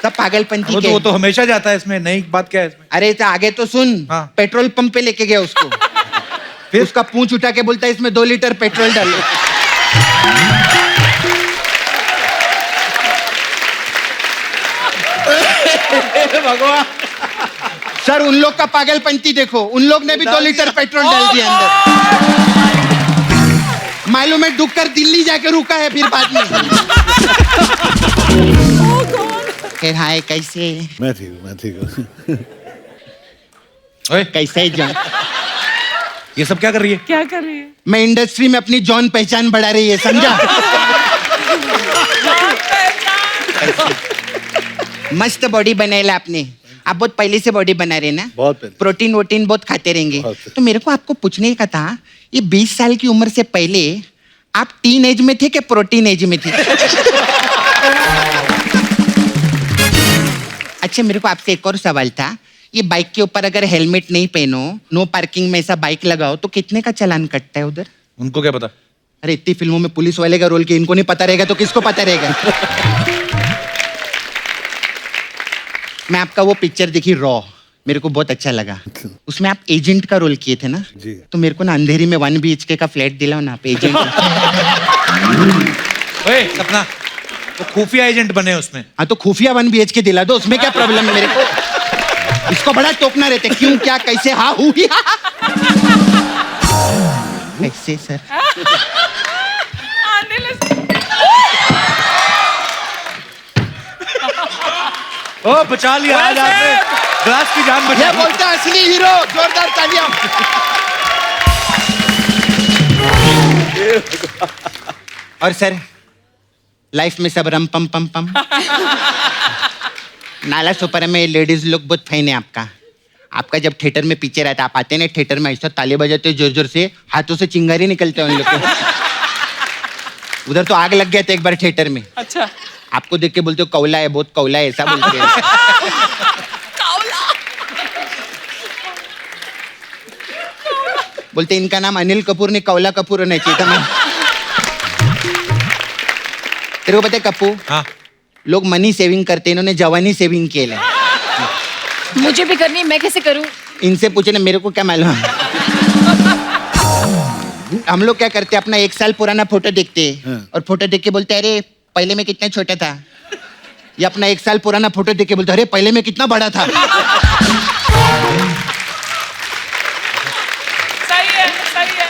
सब पागलपंती के। वो तो हमेशा जाता है इसमें, नई बात क्या है इसमें? अरे तो आगे तो सुन। हाँ। पेट्रोल पंप पे लेके गया उसको। फिर उसका पूंछ उठा के बोलता है इसमें 2 लीटर पेट्रोल डालो। भगवान। सर उन लोग का पागलपंती देखो, उन लोग ने भी 2 लीटर पेट्रोल डाल दिया अंदर। मालूम है डुक्कर दिल्ली जाके रुका है फिर बाद में। फिर हाय कैसे? मैं ठीक हूँ। ओए, कैसे है जॉन? ये सब क्या कर रही है? क्या कर रही है? मैं इंडस्ट्री में अपनी जॉन पहचान बढ़ा रही है, समझा? मस्त बॉडी बनाएला आपने। आप बहुत पहले से बॉडी बना रहे ना? बहुत पहले। प्रोटीन वोटीन बहुत खाते रहेंगे। बहुत। तो मेरे को आपको पूछने का था, ये 20 साल की उम्र से पहले आप टीन एज में थे कि प्रोटीन एज में थे? अच्छा मेरे को आपसे एक और सवाल था, ये बाइक के ऊपर अगर हेलमेट नहीं पहनो, नो पार्किंग में ऐसा बाइक लगाओ तो कितने का चालान कटता है उधर? उनको क्या पता? अरे इतनी फिल्मों में पुलिस वाले का रोल किया, इनको नहीं पता रहेगा तो किसको पता रहेगा? मैं आपका वो पिक्चर देखी रॉ, मेरे को बहुत अच्छा लगा। उसमें आप एजेंट का रोल किए थे ना? जी। तो मेरे को ना अंधेरी में 1 BHK का फ्लैट दिलाओ ना आप एजेंट। ओए सपना, वो खुफिया एजेंट बने उसमें। हाँ तो खुफिया 1 BHK दिला दो, उसमें क्या प्रॉब्लम है मेरे को? इसको बड़ा टोकना रहते, क्यों क्या कैसे हाँ हूँ कैसे सर? ओ बचा लिया आज आपने, ग्लास की जान बचा ये ली। बोलते हैं असली हीरो, जोरदार तालियां। और सर लाइफ में सब रम पम पम पम। नाला सुपर में लेडीज लोग बहुत फैन है आपका। आपका जब थिएटर में पिक्चर आता, आप आते हैं ना थिएटर में, ऐसा ताली बजाते जोर जोर से, हाथों से चिंगारी निकलते हैं उन लोग को। उधर तो आग लग गया था एक बार थिएटर में। अच्छा। आपको देख के बोलते हो कौला है, बहुत कौला है, ऐसा बोलते हैं। बोलते इनका नाम अनिल कपूर ने कौला कपूर होना चाहिए था। मैं तेरे को पता है कप्पू? हाँ। लोग मनी सेविंग करते हैं, इन्होंने जवानी सेविंग किया है। मुझे भी करनी है, मैं कैसे करूं? इनसे पूछे ना, मेरे को क्या मालूम। हम लोग क्या करते हैं, अपना 1 साल पुराना फोटो देखते हैं और फोटो देख के बोलते हैं अरे पहले मैं कितना छोटा था, या अपना 1 साल पुराना फोटो देख के बोलते अरे पहले मैं कितना बड़ा था। सही है, सही है।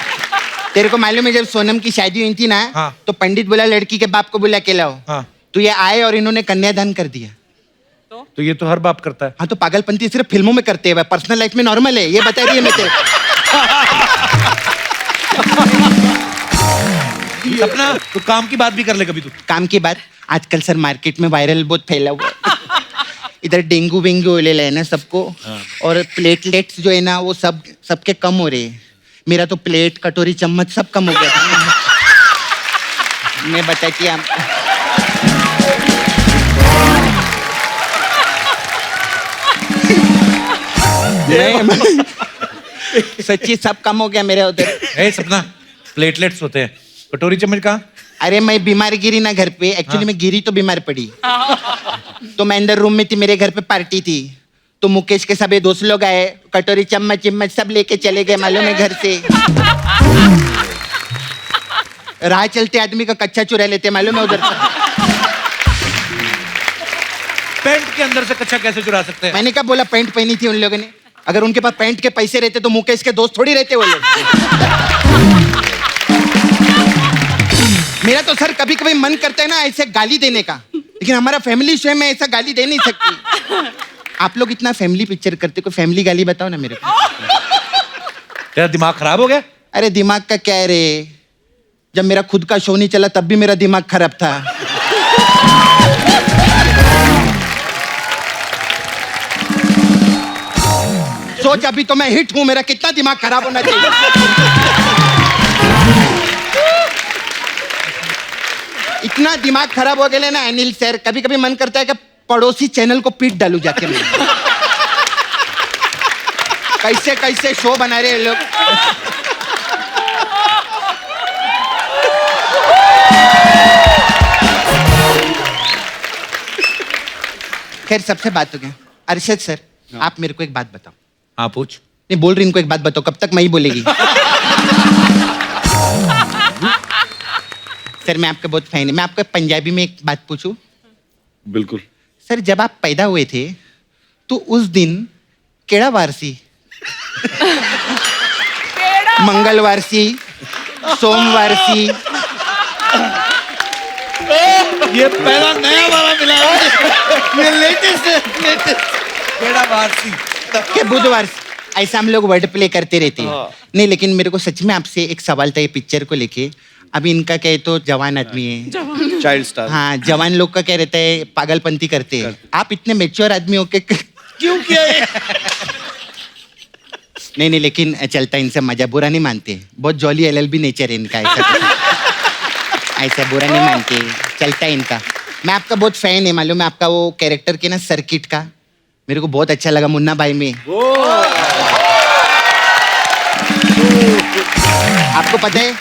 तेरे को मालूम है जब सोनम की शादी हुई थी ना, हाँ। तो पंडित बोला लड़की के बाप को बुला के लाओ। हाँ। तो ये आए और इन्होंने कन्यादान कर दिया। तो ये तो हर बाप करता है। हाँ तो पागलपंती सिर्फ फिल्मों में करते हैं, पर्सनल लाइफ में नॉर्मल है, ये बता रही है मैं तेरे। सपना तो काम की बात भी कर ले कभी तू। काम की बात, आजकल सर मार्केट में वायरल बहुत फैला हुआ है। इधर डेंगू वेंगू हो है ना सबको, और प्लेटलेट्स जो है ना वो सबके कम हो रहे हैं। मेरा तो प्लेट कटोरी चम्मच सब कम हो गया था। मैं बताती आप सच्ची सब कम हो गया मेरे उधर। ए सपना, प्लेटलेट्स होते हैं, कटोरी चम्मच कहाँ? अरे मैं बीमार गिरी ना घर पे, एक्चुअली मैं गिरी तो बीमार पड़ी। तो मैं अंदर रूम में थी, मेरे घर पे पार्टी थी, तो मुकेश के सभी दोस्त लोग आए, कटोरी चम्मच चिम्मच सब लेके चले गए मालूम है घर से। राह चलते आदमी का कच्चा चुरा लेते मालूम है उधर। पैंट के अंदर से कच्चा कैसे चुरा सकते हैं? मैंने क्या बोला, पैंट पहनी थी उन लोगों ने। अगर उनके पास पैंट के पैसे रहते तो मुकेश के दोस्त थोड़ी रहते वो लोग। मेरा तो सर कभी कभी मन करता है ना ऐसे गाली देने का, लेकिन हमारा फैमिली शो है, मैं ऐसा गाली दे नहीं सकती। आप लोग इतना फैमिली पिक्चर करते, कोई फैमिली गाली बताओ ना मेरे को। तेरा दिमाग खराब हो गया? अरे दिमाग का क्या है रे, जब मेरा खुद का शो नहीं चला तब भी मेरा दिमाग खराब था। सोच अभी तो मैं हिट हूँ, मेरा कितना दिमाग खराब होना चाहिए। इतना दिमाग खराब हो गया ना अनिल सर, कभी कभी मन करता है कि पड़ोसी चैनल को पीट डालू जाके मैं। कैसे कैसे शो बना रहे हैं लोग। खैर सबसे बात हो गया। अरशद सर, आप मेरे को एक बात बताओ। हाँ पूछ। नहीं बोल रही, इनको एक बात बताओ, कब तक मैं ही बोलेगी? सर मैं आपका बहुत फैन है, मैं आपको पंजाबी में एक बात पूछूं? बिल्कुल। सर जब आप पैदा हुए थे तो उस दिन केड़ा वार सी? मंगलवार सी, सोमवार सी? ये पहला नया वाला मिला है। ये लेटेस्ट है, केड़ा वारसी के बुधवार से। ऐसा हम लोग वर्ड प्ले करते रहते हैं। नहीं लेकिन मेरे को सच में आपसे एक सवाल था ये पिक्चर को लेके। अभी इनका क्या है तो जवान आदमी है, चाइल्ड स्टार। हाँ जवान लोग का क्या रहता है पागलपंती करते हैं। आप इतने मेच्योर आदमी हो के क्यों किया ये? नहीं नहीं लेकिन चलता इनसे मजा, बुरा नहीं मानते, बहुत जॉली एलएलबी नेचर है इनका। ऐसा बुरा नहीं मानते, चलता है इनका। मैं आपका बहुत फैन है, मालूम है आपका वो कैरेक्टर के ना सर्किट का मेरे को बहुत अच्छा लगा मुन्ना भाई में। आपको पता है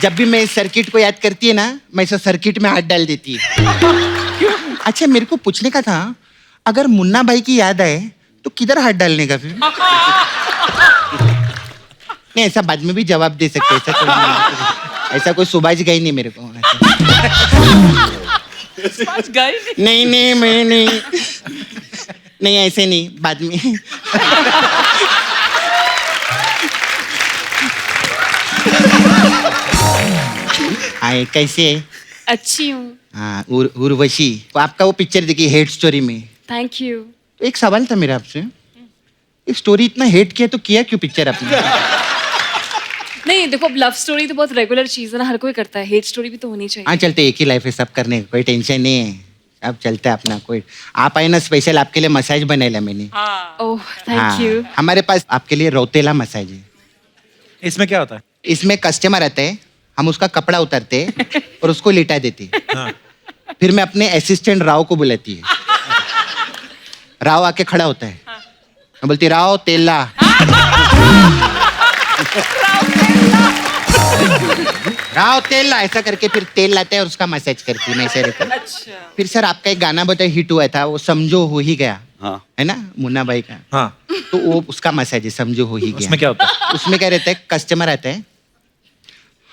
जब भी मैं सर्किट को याद करती है ना, मैं इसे सर्किट में हाथ डाल देती है। अच्छा मेरे को पूछने का था, अगर मुन्ना भाई की याद आए तो किधर हाथ डालने का फिर? नहीं ऐसा बाद में भी जवाब दे सकते, ऐसा कोई सुभाष गई नहीं मेरे को। नहीं नहीं मैं नहीं ऐसे नहीं, बाद में। आए कैसे? अच्छी हूँ। हाँ उर्वशी, आपका वो पिक्चर देखी हेट स्टोरी में। Thank you. तो एक सवाल था मेरा आपसे, एक स्टोरी इतना हेट किया तो किया क्यों पिक्चर आपने? नहीं देखो, अब लव स्टोरी तो बहुत रेगुलर चीज है ना, हर कोई करता है, हेट स्टोरी भी तो होनी चाहिए। हाँ चलते, एक ही लाइफ है सब करने का, कोई टेंशन नहीं है, अब चलता है अपना। कोई आप आए ना, स्पेशल आपके लिए मसाज बनाया मैंने। Oh thank you. हमारे पास आपके लिए रोतेला मसाज है। इसमें क्या होता है? इसमें कस्टमर आता है, हम उसका कपड़ा उतारते हैं और उसको लिटा देते हैं। फिर मैं अपने असिस्टेंट राव को बुलाती है, राव आके खड़ा होता है, मैं बोलती राव तेल ला। राव तेल ला, ऐसा करके फिर तेल लाते हैं और उसका मसाज करती है, मैं ऐसे रहता हूँ। फिर सर आपका एक गाना बताए हिट हुआ था, वो समझो हो ही गया। हाँ। है ना मुन्ना भाई का? हाँ। तो वो उसका मसाज है, समझो हो ही गया। उसमें क्या होता है? उसमें क्या रहता है, कस्टमर आता है,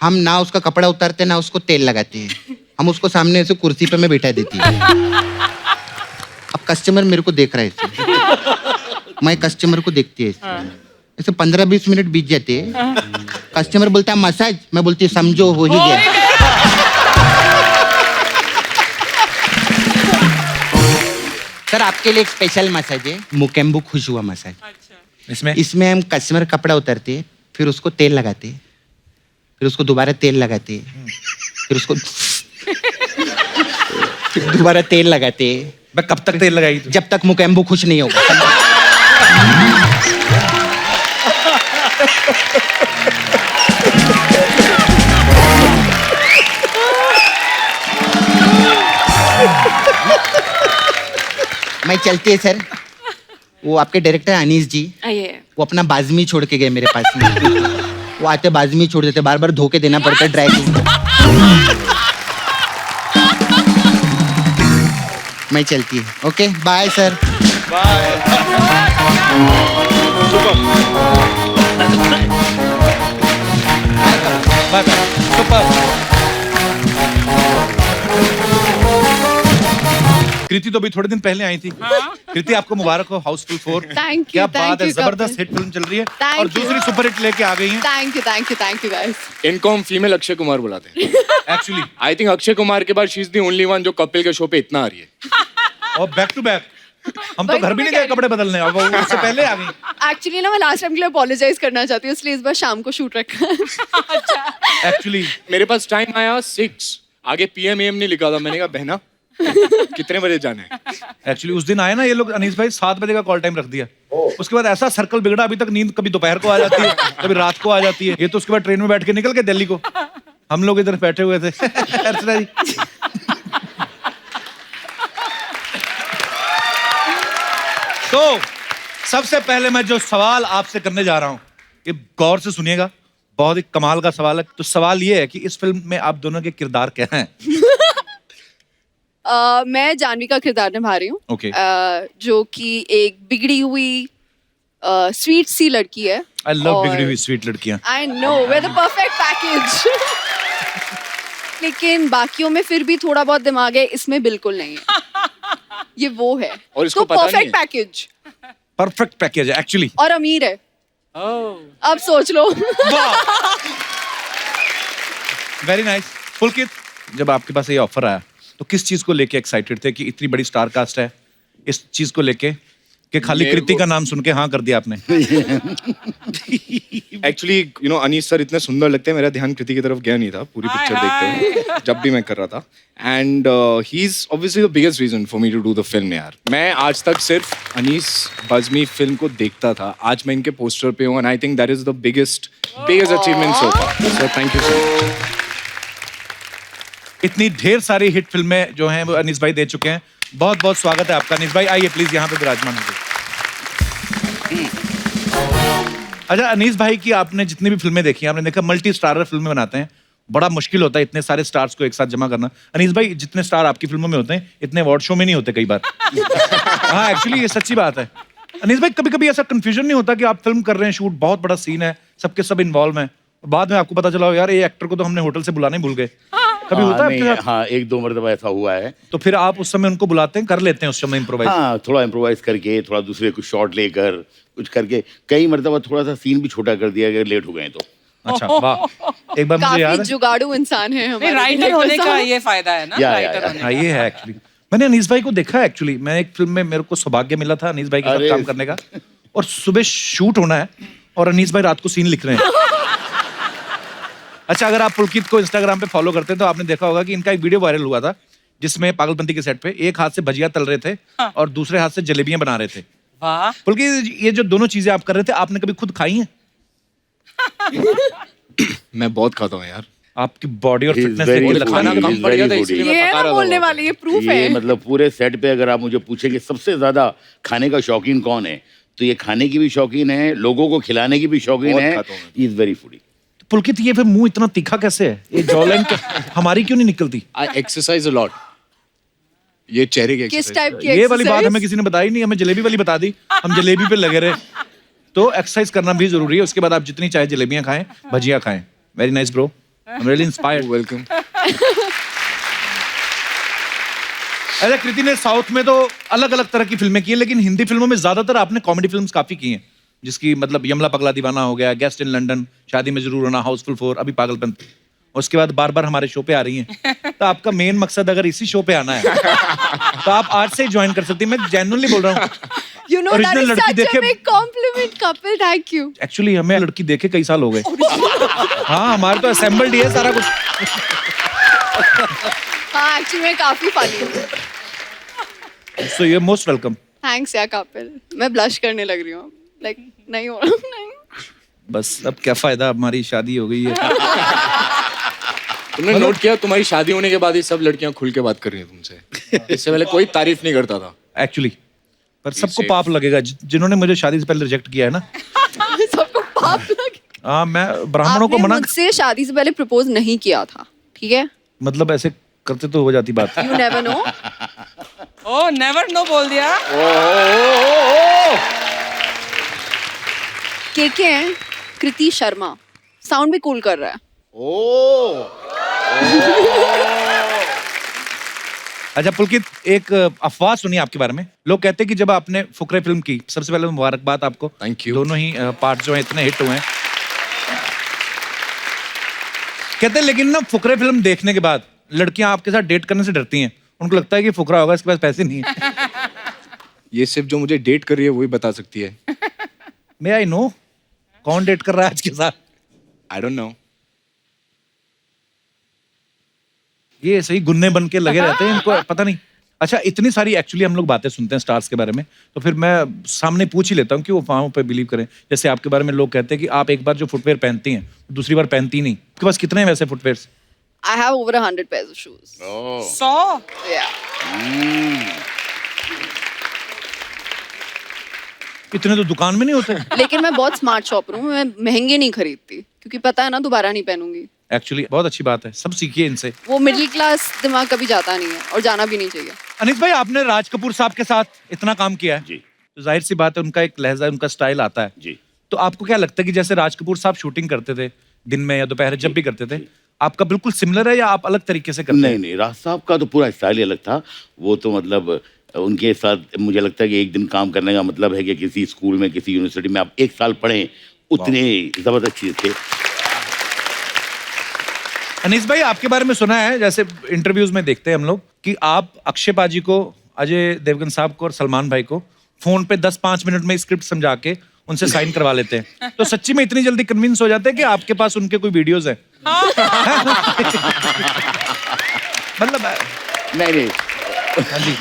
हम ना उसका कपड़ा उतारते ना उसको तेल लगाते हैं, हम उसको सामने ऐसे कुर्सी पे मैं बिठा देती है। अब कस्टमर मेरे को देख रहा है, मैं कस्टमर को देखती है, ऐसे 15-20 मिनट बीत जाते हैं। कस्टमर बोलता है मसाज, मैं बोलती हूँ समझो हो ही गया। सर आपके लिए एक स्पेशल मसाज है, मुकेम्बू खुश हुआ मसाज। इसमें हम कस्टमर कपड़ा उतारते हैं, फिर उसको तेल लगाते हैं, फिर उसको दोबारा तेल लगाते हैं, फिर उसको फिर दोबारा तेल लगाते हैं। मैं कब तक तेल लगाई? जब तक मुकेम्बू खुश नहीं होगा। मैं चलती है सर, वो आपके डायरेक्टर अनीस जी, आइए। वो अपना बाजमी छोड़ के गए मेरे पास में। वो आते बाजमी छोड़ देते, बार बार धोके देना पड़ता है ड्राई क्लीन। मैं चलती है, okay bye sir. Bye bye. Super. Kriti तो अभी थोड़े दिन पहले आई थी। कृति आपको मुबारक हो, हाउसफुल 4। Thank you, क्या thank बात है, you, जबरदस्त Kapil. हिट फिल्म चल रही है Thank और you. दूसरी सुपर हिट लेके आ गई हैं। Thank you guys. इनको हम फीमेल अक्षय कुमार बुलाते हैं। Actually I think Akshay Kumar के बाद she is the only one जो कपिल के शो पे इतना आ रही है। और बैक टू बैक, हम तो घर भी नहीं गए कपड़े बदलने, अब वो उससे पहले आ गई। एक्चुअली ना मैं लास्ट टाइम के लिए अपोलोजाइज करना चाहती हूँ, इसलिए इस बार शाम को शूट रखा है। एक्चुअली मेरे पास टाइम आया 6, आगे PM AM नहीं लिखा था, मैंने कहा बहना कितने बजे जाना है? एक्चुअली उस दिन आए ना ये लोग, अनीस भाई 7 बजे का कॉल टाइम रख दिया। उसके बाद ऐसा सर्कल बिगड़ा, अभी तक नींद कभी दोपहर को आ जाती है, कभी रात को आ जाती है। ये तो उसके बाद ट्रेन में बैठ के निकल गए दिल्ली को, हम लोग इधर बैठे हुए थे। अर्चना जी तो सबसे पहले मैं जो सवाल आपसे करने जा रहा हूं, ये गौर से सुनिएगा, बहुत ही कमाल का सवाल है। तो सवाल ये है कि इस फिल्म में आप दोनों के किरदार क्या हैं? मैं जानवी का किरदार निभा रही हूँ। Okay. जो कि एक बिगड़ी हुई स्वीट सी लड़की है। आई लव बिगड़ी हुई स्वीट लड़कियां। I know, way the perfect package. लेकिन बाकियों में फिर भी थोड़ा बहुत दिमाग है, इसमें बिल्कुल नहीं है। ये वो है, और इसको तो पता नहीं परफेक्ट है। पैकेज। परफेक्ट पैकेज है एक्चुअली। और अमीर है। अब सोच लो। Very nice. पुलकित, जब आपके पास ये ऑफर आया तो किस चीज को लेके एक्साइटेड थे कि इतनी बड़ी स्टार कास्ट है, इस चीज को लेके कि खाली कृति का नाम सुन के हाँ कर दिया आपने? Actually you know Anees sir इतने सुंदर लगते हैं, मेरा ध्यान कृति की तरफ गया नहीं था पूरी पिक्चर देखते हुए जब भी मैं कर रहा था। And he is obviously the biggest reason for me to do the film. यार मैं आज तक सिर्फ अनीस बज़मी फिल्म को देखता था, आज मैं इनके पोस्टर पे हूँ and I think that is the biggest achievement so far. So thank you so much. इतनी ढेर सारी हिट फिल्में जो हैं वो अनीस भाई दे चुके हैं। बहुत बहुत स्वागत है आपका अनीस भाई, आइए प्लीज यहाँ पे विराजमान होइए। अच्छा अनीस भाई की आपने जितनी भी फिल्में देखी हैं, आपने देखा मल्टी स्टारर फिल्में बनाते हैं, बड़ा मुश्किल होता है इतने सारे स्टार्स को एक साथ जमा करना। अनीस भाई जितने स्टार आपकी फिल्मों में होते हैं इतने अवार्ड शो में नहीं होते कई बार। हाँ एक्चुअली ये सच्ची बात है। अनीस भाई कभी कभी ऐसा कंफ्यूजन नहीं होता कि आप फिल्म कर रहे हैं, शूट बहुत बड़ा सीन है, सबके सब इन्वॉल्व हैं, बाद में आपको पता चला यार ये एक्टर को तो हमने होटल से बुलाना ही भूल गए? कभी होता है आपके साथ? हाँ, एक दो मरतबा ऐसा हुआ है। तो फिर आप उस समय उनको बुलाते हैं, कर लेते हैं उस समय इम्प्रोवाइज? हाँ, थोड़ा इम्प्रोवाइज करके, थोड़ा दूसरे कुछ शॉट लेकर कुछ करके, कई मरतबा थोड़ा सा सीन भी छोटा कर दिया अगर लेट हो गए तो। अच्छा वाह। एक बार मुझे याद काफी है, जुगाड़ू इंसान है हमारे राइटर director होने का साहब। ये फायदा है ना, या, राइटर होने हाँ ये है एक्चुअली। मैंने अनीस भाई को देखा एक्चुअली, मैं एक फिल्म में मेरे को सौभाग्य मिला था अनीस भाई के साथ अरे। काम करने का, और सुबह शूट होना है और अनीस भाई रात को सीन लिख रहे हैं। अच्छा अगर आप पुलकित को इंस्टाग्राम पे फॉलो करते हैं तो आपने देखा होगा कि इनका एक वीडियो वायरल हुआ था जिसमें पागलपंती के सेट पे एक हाथ से भजिया तल रहे थे और दूसरे हाथ से जलेबियां बना रहे थे। वाह। पुलकित ये जो दोनों चीजें आप कर रहे थे, आपने कभी खुद खाई हैं? मैं बहुत खाता हूँ यार। आपकी बॉडी और He is फिटनेस very देख के foodie, लगता है ना he is कम पड़ गया था very इसलिए foodie। मैं ये पका है रहा था बोलने वहाँ वाले, ये प्रूफ ये है। मतलब पूरे सेट पे अगर आप मुझे पूछें कि सबसे ज्यादा खाने का शौकीन कौन है, तो ये खाने की भी शौकीन है, लोगों को खिलाने की भी शौकीन बहुत है। खाता हूँ मैं। He is very foodie. Pulkit ये फिर मुंह इतना तीखा कैसे है? ये जॉलाइन हमारी क्यों नहीं निकलती? आई एक्सरसाइज अ लॉट। ये चेहरे की किस एक्सरसाइज। टाइप की ये वाली बात exercise? हमें किसी ने बताई नहीं, हमें जलेबी वाली बता दी, हम जलेबी पे लगे रहे। तो एक्सरसाइज करना भी जरूरी है, उसके बाद आप जितनी चाहे जलेबियां खाएं, भजियां खाएं। Very nice bro, I am really inspired. Welcome. अरे कृति ने साउथ में तो अलग अलग तरह की फिल्में की हैं, लेकिन हिंदी फिल्मों में ज्यादातर आपने कॉमेडी फिल्म्स काफी की हैं, जिसकी मतलब यमला पगला दीवाना हो गया, गेस्ट इन लंदन, शादी में जरूर होना, हाउसफुल 4, अभी पागलपंती, उसके बाद बार बार हमारे शो पे आ रही हैं। तो आपका मेन मकसद अगर इसी शो पे आना है तो आप आज से ही ज्वाइन कर सकती हैं। मैं जेन्युइनली बोल रहा हूँ। You know that Original is लड़की such a देखे- big compliment, couple. Thank you. Actually हमें लड़की देखे कई साल हो गए। हाँ हमारे तो असेंबल्ड ही है सारा कुछ। हाँ, एक्चुअली मैं काफी फनी हूँ। So you are most welcome. Thanks या कपिल। मैं ब्लश करने लग रही हूँ। लाइक नहीं हो रहा, नहीं। बस अब क्या फायदा, हमारी शादी हो गई है। तुमने नोट किया तुम्हारी शादी होने के बाद ही सब लड़कियां खुल के बात कर रही हैं तुमसे। इससे पहले कोई तारीफ नहीं करता था। एक्चुअली पर सबको पाप लगेगा जिन्होंने मुझे शादी से पहले रिजेक्ट किया है ना। सबको पाप लगे। हाँ मैं ब्राह्मणों को आपने मना, मुझसे शादी से पहले प्रपोज नहीं किया था, ठीक है? मतलब ऐसे करते तो हो जाती बात। You never know. Oh never know बोल दिया। के हैं कृति शर्मा, साउंड भी कूल कर रहा है। अच्छा पुलकित, एक अफवाह सुनी आपके बारे में। लोग कहते हैं कि जब आपने फुकरे फिल्म की, सबसे पहले मुबारकबाद आपको, थैंक यू। दोनों ही पार्ट जो हैं इतने हिट हुए हैं। कहते हैं लेकिन ना फुकरे फिल्म देखने के बाद लड़कियां आपके साथ डेट करने से डरती हैं, उनको लगता है कि फुकरा होगा, इसके पास पैसे नहीं है। ये सिर्फ जो मुझे डेट कर रही है वही बता सकती है। मे आई नो कौन डेट कर रहा है आज के साथ? I don't know. ये सही गुन्ने बन के लगे रहते हैं, इनको पता नहीं। अच्छा, इतनी सारी एक्चुअली हम लोग बातें सुनते हैं स्टार्स के बारे में, तो फिर मैं सामने पूछ ही लेता हूँ कि वो वहाँ पे बिलीव करें। जैसे आपके बारे में लोग कहते हैं कि आप एक बार जो फुटवेयर पहनती हैं दूसरी बार पहनती नहीं। आपके पास कितने हैं वैसे footwears? I have over 100 pairs of shoes. 100? Yeah. इतने तो दुकान में नहीं होते। लेकिन मैं बहुत स्मार्ट शॉपर हूँ, मैं महंगे नहीं खरीदती क्योंकि पता है ना दोबारा नहीं पहनूंगी। एक्चुअली बहुत अच्छी बात है, सब सीखिए इनसे। वो मिडिल क्लास दिमाग कभी जाता नहीं है और जाना भी नहीं चाहिए। अनीस भाई, आपने राज कपूर साहब के साथ इतना काम किया है जी, तो जाहिर सी बात है उनका एक लहजा, उनका स्टाइल आता है जी। तो आपको क्या लगता है कि जैसे राज कपूर साहब शूटिंग करते थे दिन में या दोपहर जब भी करते थे, आपका बिल्कुल सिमिलर है या आप अलग तरीके से करते हैं? नहीं नहीं, राज साहब का तो पूरा स्टाइल ही अलग था। वो तो मतलब उनके साथ मुझे लगता है कि एक दिन काम करने का मतलब है कि किसी स्कूल में, किसी यूनिवर्सिटी में आप एक साल पढ़ें, उतने जबरदस्त चीज थे। अनीस भाई, आपके बारे में सुना है, जैसे इंटरव्यूज में देखते हैं हम लोग कि आप अक्षय पाजी को, अजय देवगन साहब को और सलमान भाई को फोन पे 10-5 मिनट में स्क्रिप्ट समझा के उनसे साइन करवा लेते हैं। तो सच्ची में इतनी जल्दी कन्विंस हो जाते हैं कि आपके पास उनके कोई वीडियोस हैं? मतलब नहीं, हाँ जी,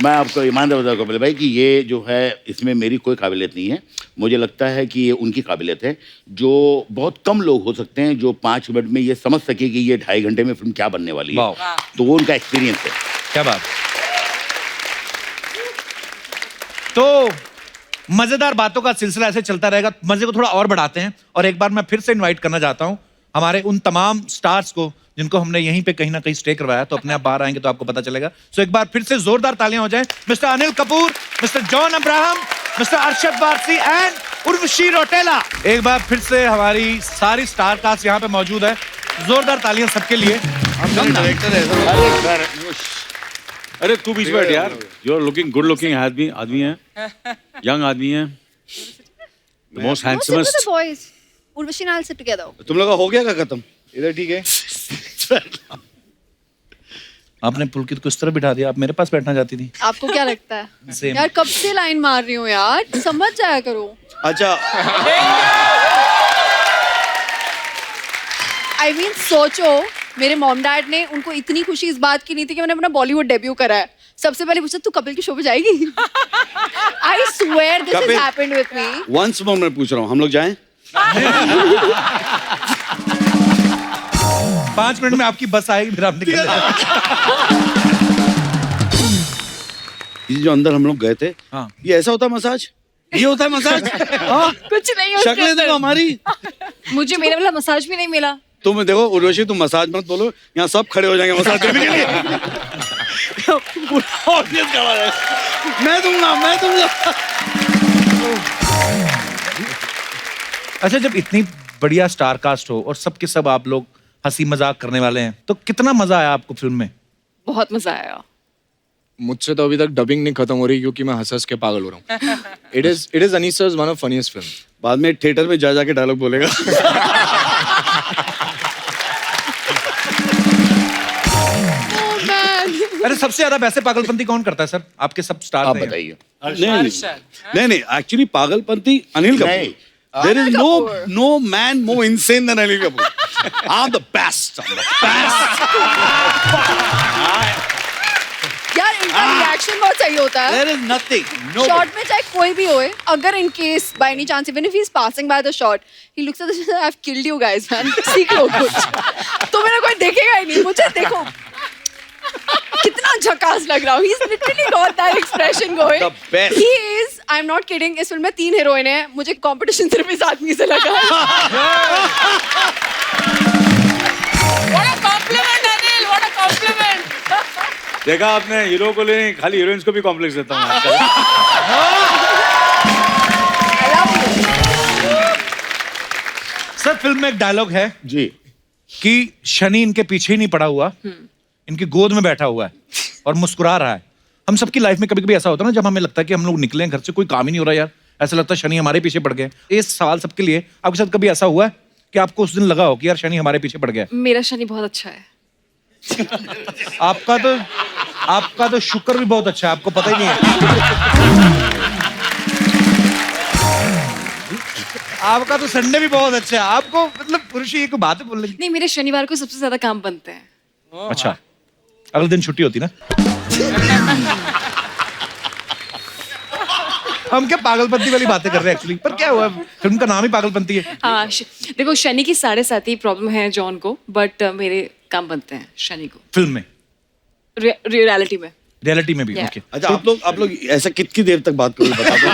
मैं आपको ईमानदार बताऊँ कपिल भाई कि ये जो है इसमें मेरी कोई काबिलियत नहीं है। मुझे लगता है कि ये उनकी काबिलियत है, जो बहुत कम लोग हो सकते हैं जो 5 मिनट में ये समझ सके कि ये 2.5 घंटे में फिल्म क्या बनने वाली है। तो वो उनका एक्सपीरियंस है। क्या बात। तो मजेदार बातों का सिलसिला ऐसे चलता रहेगा, मजे को थोड़ा और बढ़ाते हैं और एक बार मैं फिर से इनवाइट करना चाहता हूं हमारे उन तमाम स्टार्स को जिनको हमने यहीं पे कहीं ना कहीं स्टे करवाया, तो अपने आप बाहर आएंगे तो आपको पता चलेगा। सो एक बार फिर से जोरदार तालियां हो जाएं mister Anil Kapoor, mister John Abraham, mister Arshad Warsi and Urvashi Rautela. एक बार फिर से हमारी सारी स्टार कास्ट यहाँ पे मौजूद है, जोरदार तालियां सबके लिए। डायरेक्टर है। अरे तू बीच में बैठ यार, you are looking good looking आदमी है, यंग आदमी है, मोस्ट हैंडसमेस्ट। बॉयज, उर्वशी नाल सिट टुगेदर। तुम लोग का हो गया क्या खत्म? इधर ठीक है। आपने पुलकित को इस तरह बिठा दिया, आप मेरे पास बैठना चाहती थी। आपको क्या लगता है? Same. यार कब से लाइन मार रही हूँ यार, समझ जाया करो। अच्छा, I mean, सोचो मेरे मॉम डैड ने उनको इतनी खुशी इस बात की नहीं थी कि मैंने अपना बॉलीवुड डेब्यू करा है। सबसे पहले पूछा तू कपिल के शो पे जाएगी? I swear this has happened with me. Once more मैं पूछ रहा हूँ, हम लोग जाएं? 5 मिनट में आपकी बस आएगी, फिर आप निकल ये जो अंदर हम लोग गए थे, हाँ। ये ऐसा होता है मसाज? ये होता है मसाज? हाँ? कुछ नहीं उसके शक्लें देखो अंदर। हमारी। मुझे मेरे वाला मसाज भी नहीं मिला। तुम देखो उर्वशी, तुम मसाज मत बोलो, यहाँ सब खड़े हो जाएंगे मसाज देने के लिए। पूरा ऑडियंस खड़ा है। मैं दूंगा। अच्छा, जब इतनी बढ़िया स्टार कास्ट हो और सबके सब आप लोग हंसी मजाक करने वाले हैं, तो कितना मजा आया आपको फिल्म में? बहुत मजा आया। मुझसे तो अभी तक डबिंग नहीं खत्म हो रही क्योंकि मैं हंस के पागल हो रहा हूँ। It is Anees one of funniest film. बाद में थिएटर में जा के डायलॉग बोलेगा। अरे सबसे ज्यादा वैसे पागलपंती कौन करता है सर? आपके सब स्टार आप बताइए। नहीं, actually Pagalpanti Anil Kapoor. There is no man more insane than Anil Kapoor. I'm the best. यार इनका रिएक्शन बहुत सही होता है। There is nothing. शॉट में चाहे कोई भी होए, अगर in case by any chance even if he is passing by the shot, he looks at this, I have killed you guys man, सीख लो कुछ। तो मेरा कोई देखेगा ही नहीं, मुझे देखो कितना झकास लग रहा हूँ। He's literally got that expression going. The best. He is, I'm not kidding, इस फिल्म में 3 हीरोइन हैं, मुझे कंपटीशन सिर्फ इस आदमी से लगा है। What a compliment, Anil! What a compliment! देखा आपने, हीरो को नहीं खाली हीरोइंस को भी कॉम्प्लेक्स देता हूँ। सर, फिल्म में एक डायलॉग है जी कि शनि इनके पीछे ही नहीं पड़ा हुआ, इनकी गोद में बैठा हुआ है और मुस्कुरा रहा है। हम सबकी लाइफ में कभी कभी ऐसा होता है ना, जब हमें लगता है कि हम लोग निकले घर से, कोई काम ही नहीं हो रहा यार, ऐसा लगता है शनि हमारे पीछे पड़ गए। ये सवाल सबके लिए, आपके साथ कभी ऐसा हुआ है कि आपको उस दिन लगा हो कि यार शनि हमारे पीछे पड़ गया? मेरा शनि बहुत अच्छा है। आपका तो शुक्र भी बहुत अच्छा है, आपको पता ही नहीं है। आपका तो संडे भी बहुत अच्छा है, आपको मतलब पुरुष ये कोई बात है बोलने की? नहीं, मेरे शनिवार को सबसे ज्यादा काम बनते हैं। अच्छा, अगले दिन छुट्टी होती ना? हम क्या पागलपंती वाली बातें कर रहे हैं एक्चुअली, पर क्या हुआ, फिल्म का नाम ही पागलपंती है। हाँ देखो शनि की 7.5 प्रॉब्लम है जॉन को, बट मेरे काम बनते हैं शनि को फिल्म में, रियलिटी में, रियलिटी में भी। Yeah. ओके अच्छा आप लोग ऐसा कितनी देर तक बात करोगे बता दो।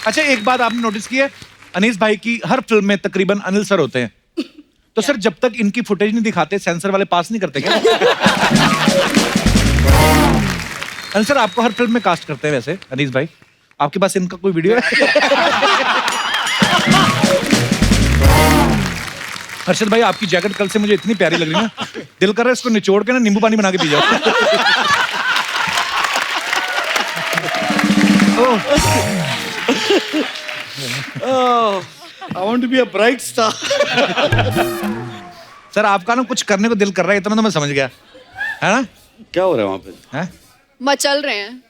अच्छा एक बात आपने नोटिस की है, अनीस भाई की हर फिल्म में तकरीबन अनिल सर होते हैं, तो सर जब तक इनकी फुटेज नहीं दिखाते सेंसर वाले पास नहीं करते क्या? अनिल सर आपको हर फिल्म में कास्ट करते हैं वैसे अनीस भाई, आपके पास इनका कोई वीडियो है? हर्षद भाई आपकी जैकेट कल से मुझे इतनी प्यारी लग रही है ना, दिल कर रहा है इसको निचोड़ के ना नींबू पानी बना के पी जाओ। I want to be a bright star. Sir आपका ना कुछ करने को दिल कर रहा है, इतना तो मैं समझ गया, है ना? क्या हो रहा है वहाँ पे? हैं? मचल रहे हैं।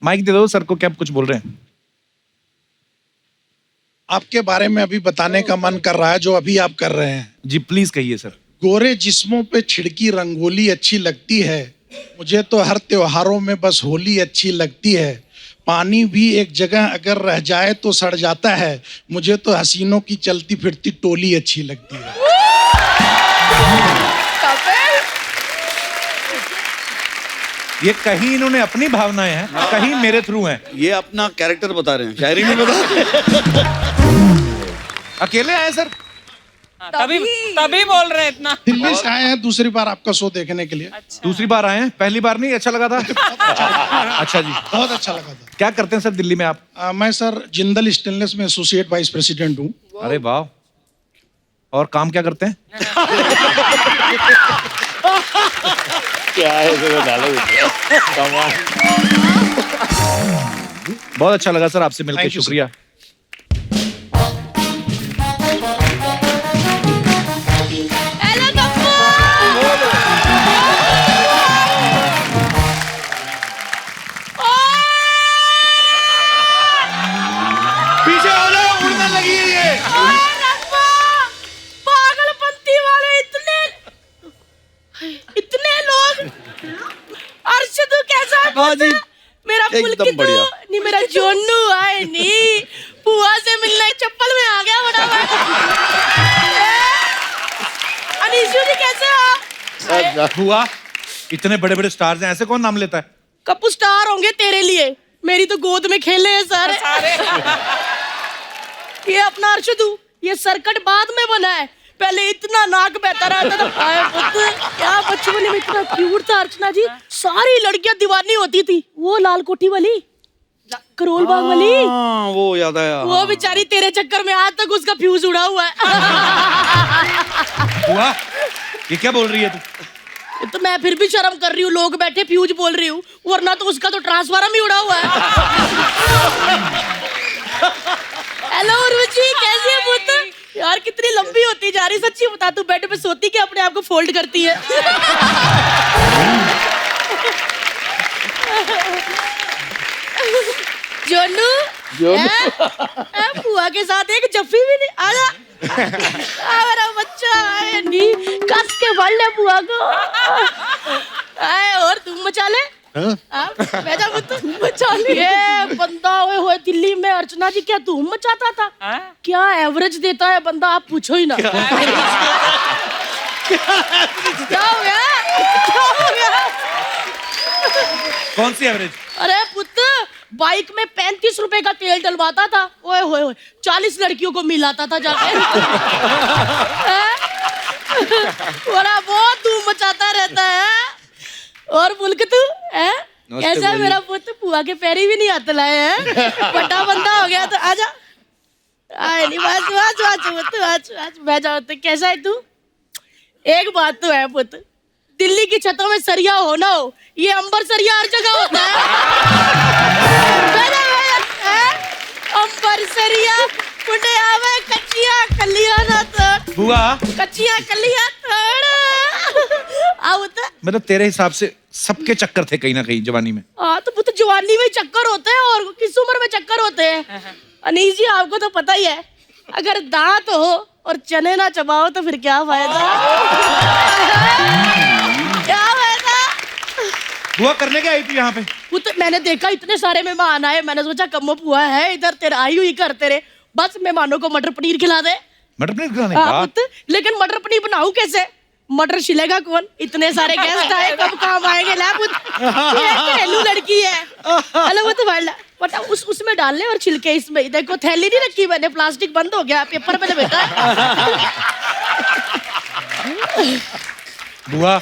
माइक दे दो सर को, क्या कुछ बोल रहे हैं? आपके बारे में अभी बताने का मन कर रहा है जो अभी आप कर रहे हैं। जी प्लीज कहिए सर। गोरे जिस्मों पे छिड़की रंगोली अच्छी लगती है, मुझे तो हर त्योहारों में बस होली अच्छी लगती है। पानी भी एक जगह अगर रह जाए तो सड़ जाता है, मुझे तो हसीनों की चलती फिरती टोली अच्छी लगती है। ये कहीं इन्होंने अपनी भावनाएं हैं, कहीं मेरे थ्रू हैं। ये अपना कैरेक्टर बता रहे हैं, शायरी नहीं बता रहे। अकेले आए सर? तभी बोल रहे हैं इतना। दिल्ली से आए हैं दूसरी बार आपका शो देखने के लिए। दूसरी बार आए हैं, पहली बार नहीं अच्छा लगा था? अच्छा जी, बहुत अच्छा लगा था। क्या करते हैं सर दिल्ली में आप? मैं सर जिंदल स्टेनलेस में एसोसिएट वाइस प्रेसिडेंट हूँ। अरे वाह, और काम क्या करते हैं? क्या है बहुत अच्छा लगा सर आपसे मिलकर, शुक्रिया। पीछे हो जाओ, उड़ने लगी है ये। पागलपंती वाले इतने लोग। अर्शद कैसा है? मेरा पुलकित नहीं, मेरा जोनू आए नहीं, बुआ से मिलने चप्पल में आ गया फटाफट। अनीशु जी कैसे हो आप? हुआ इतने बड़े बड़े स्टार्स हैं, ऐसे कौन नाम लेता है? कपू स्टार होंगे तेरे लिए, मेरी तो गोद में खेले हैं सारे। ये अपना अर्शदू, ये सरकट बाद में बना है, पहले इतना नाक बहता रहता था। आए पुत्र, क्या बचपन में इतना क्यूट था अर्चना जी, सारी लड़कियां दीवानी होती थी। वो लाल कोठी वाली, करोल बाग वाली, वो याद आया। वो बेचारी तेरे चक्कर में आज तक उसका फ्यूज उड़ा हुआ है। हुआ ये क्या बोल रही है तू? तो मैं फिर भी शर्म कर रही हूँ, लोग बैठे फ्यूज बोल रही हूँ, वरना तो उसका तो ट्रांसफार्मर ही उड़ा हुआ है। हेलो उर्वशी, कैसी है पुत्र? यार कितनी लंबी होती जा रही, सच्ची बता, तू बेड पे सोती कि अपने आप को फोल्ड करती है? जोनू बुआ के साथ एक जफ्फी भी नहीं, आजा मेरा बच्चा है, नहीं कस के बढ़ ले बुआ को। आए और तुम मचा ले, बेटा तुम मचा ले। ये बंदा हुए दिल्ली में अर्चना जी, क्या तुम मचाता था? क्या एवरेज देता है बंदा, आप पूछो ही ना। क्या हो गया? क्या हो गया? कौन सी एवरेज? अरे पुत्र, बाइक में 35 रुपए का तेल डलवाता था, ओए होए होए 40 लड़कियों को मिलाता था जाके। बड़ा बहुत धूम मचाता रहता है। और मुल्क तू है कैसा है मेरा पुत्र? बुआ के पैरी भी नहीं हाथ लाए हैं, बड़ा बंदा हो गया। तो आजा, आए नहीं, बस बैठ जाओ। तो कैसा है तू? एक बात तो है पुत्र, दिल्ली की छतों में सरिया हो ना हो, ये अंबर सरिया हर जगह होता है। अंबर सरिया मुंडे आवे, कच्चियां कलियां ना तोड़। बुआ, कच्चियां कलियां तोड़। मतलब तेरे हिसाब से सबके चक्कर थे कहीं ना कहीं जवानी में? हाँ, तो पुत्र जवानी में चक्कर होते हैं, और किस उम्र में चक्कर होते हैं? अनीस जी आपको तो पता ही है, अगर दांत हो और चने ना चबाओ तो फिर क्या फायदा? क्या फायदा? बुआ करने क्या आई थी यहाँ पे? वो तो मैंने देखा इतने सारे मेहमान आए, मैंने सोचा कम्मो बुआ है इधर, तेरे आई हुई कर तेरे, बस मेहमानों को मटर पनीर खिला दे। मटर पनीर खिलाने? लेकिन मटर पनीर बनाऊं कैसे? मटर छिलेगा कौन? इतने सारे गेस्ट आए, कब काम आएंगे? ला पुत, ये घरेलू लड़की है। हेलो वो तो बटा उसमें डालने और छिलके इसमें। देखो थैली नहीं रखी मैंने, प्लास्टिक बंद हो गया, पेपर पे लपेटा। बुआ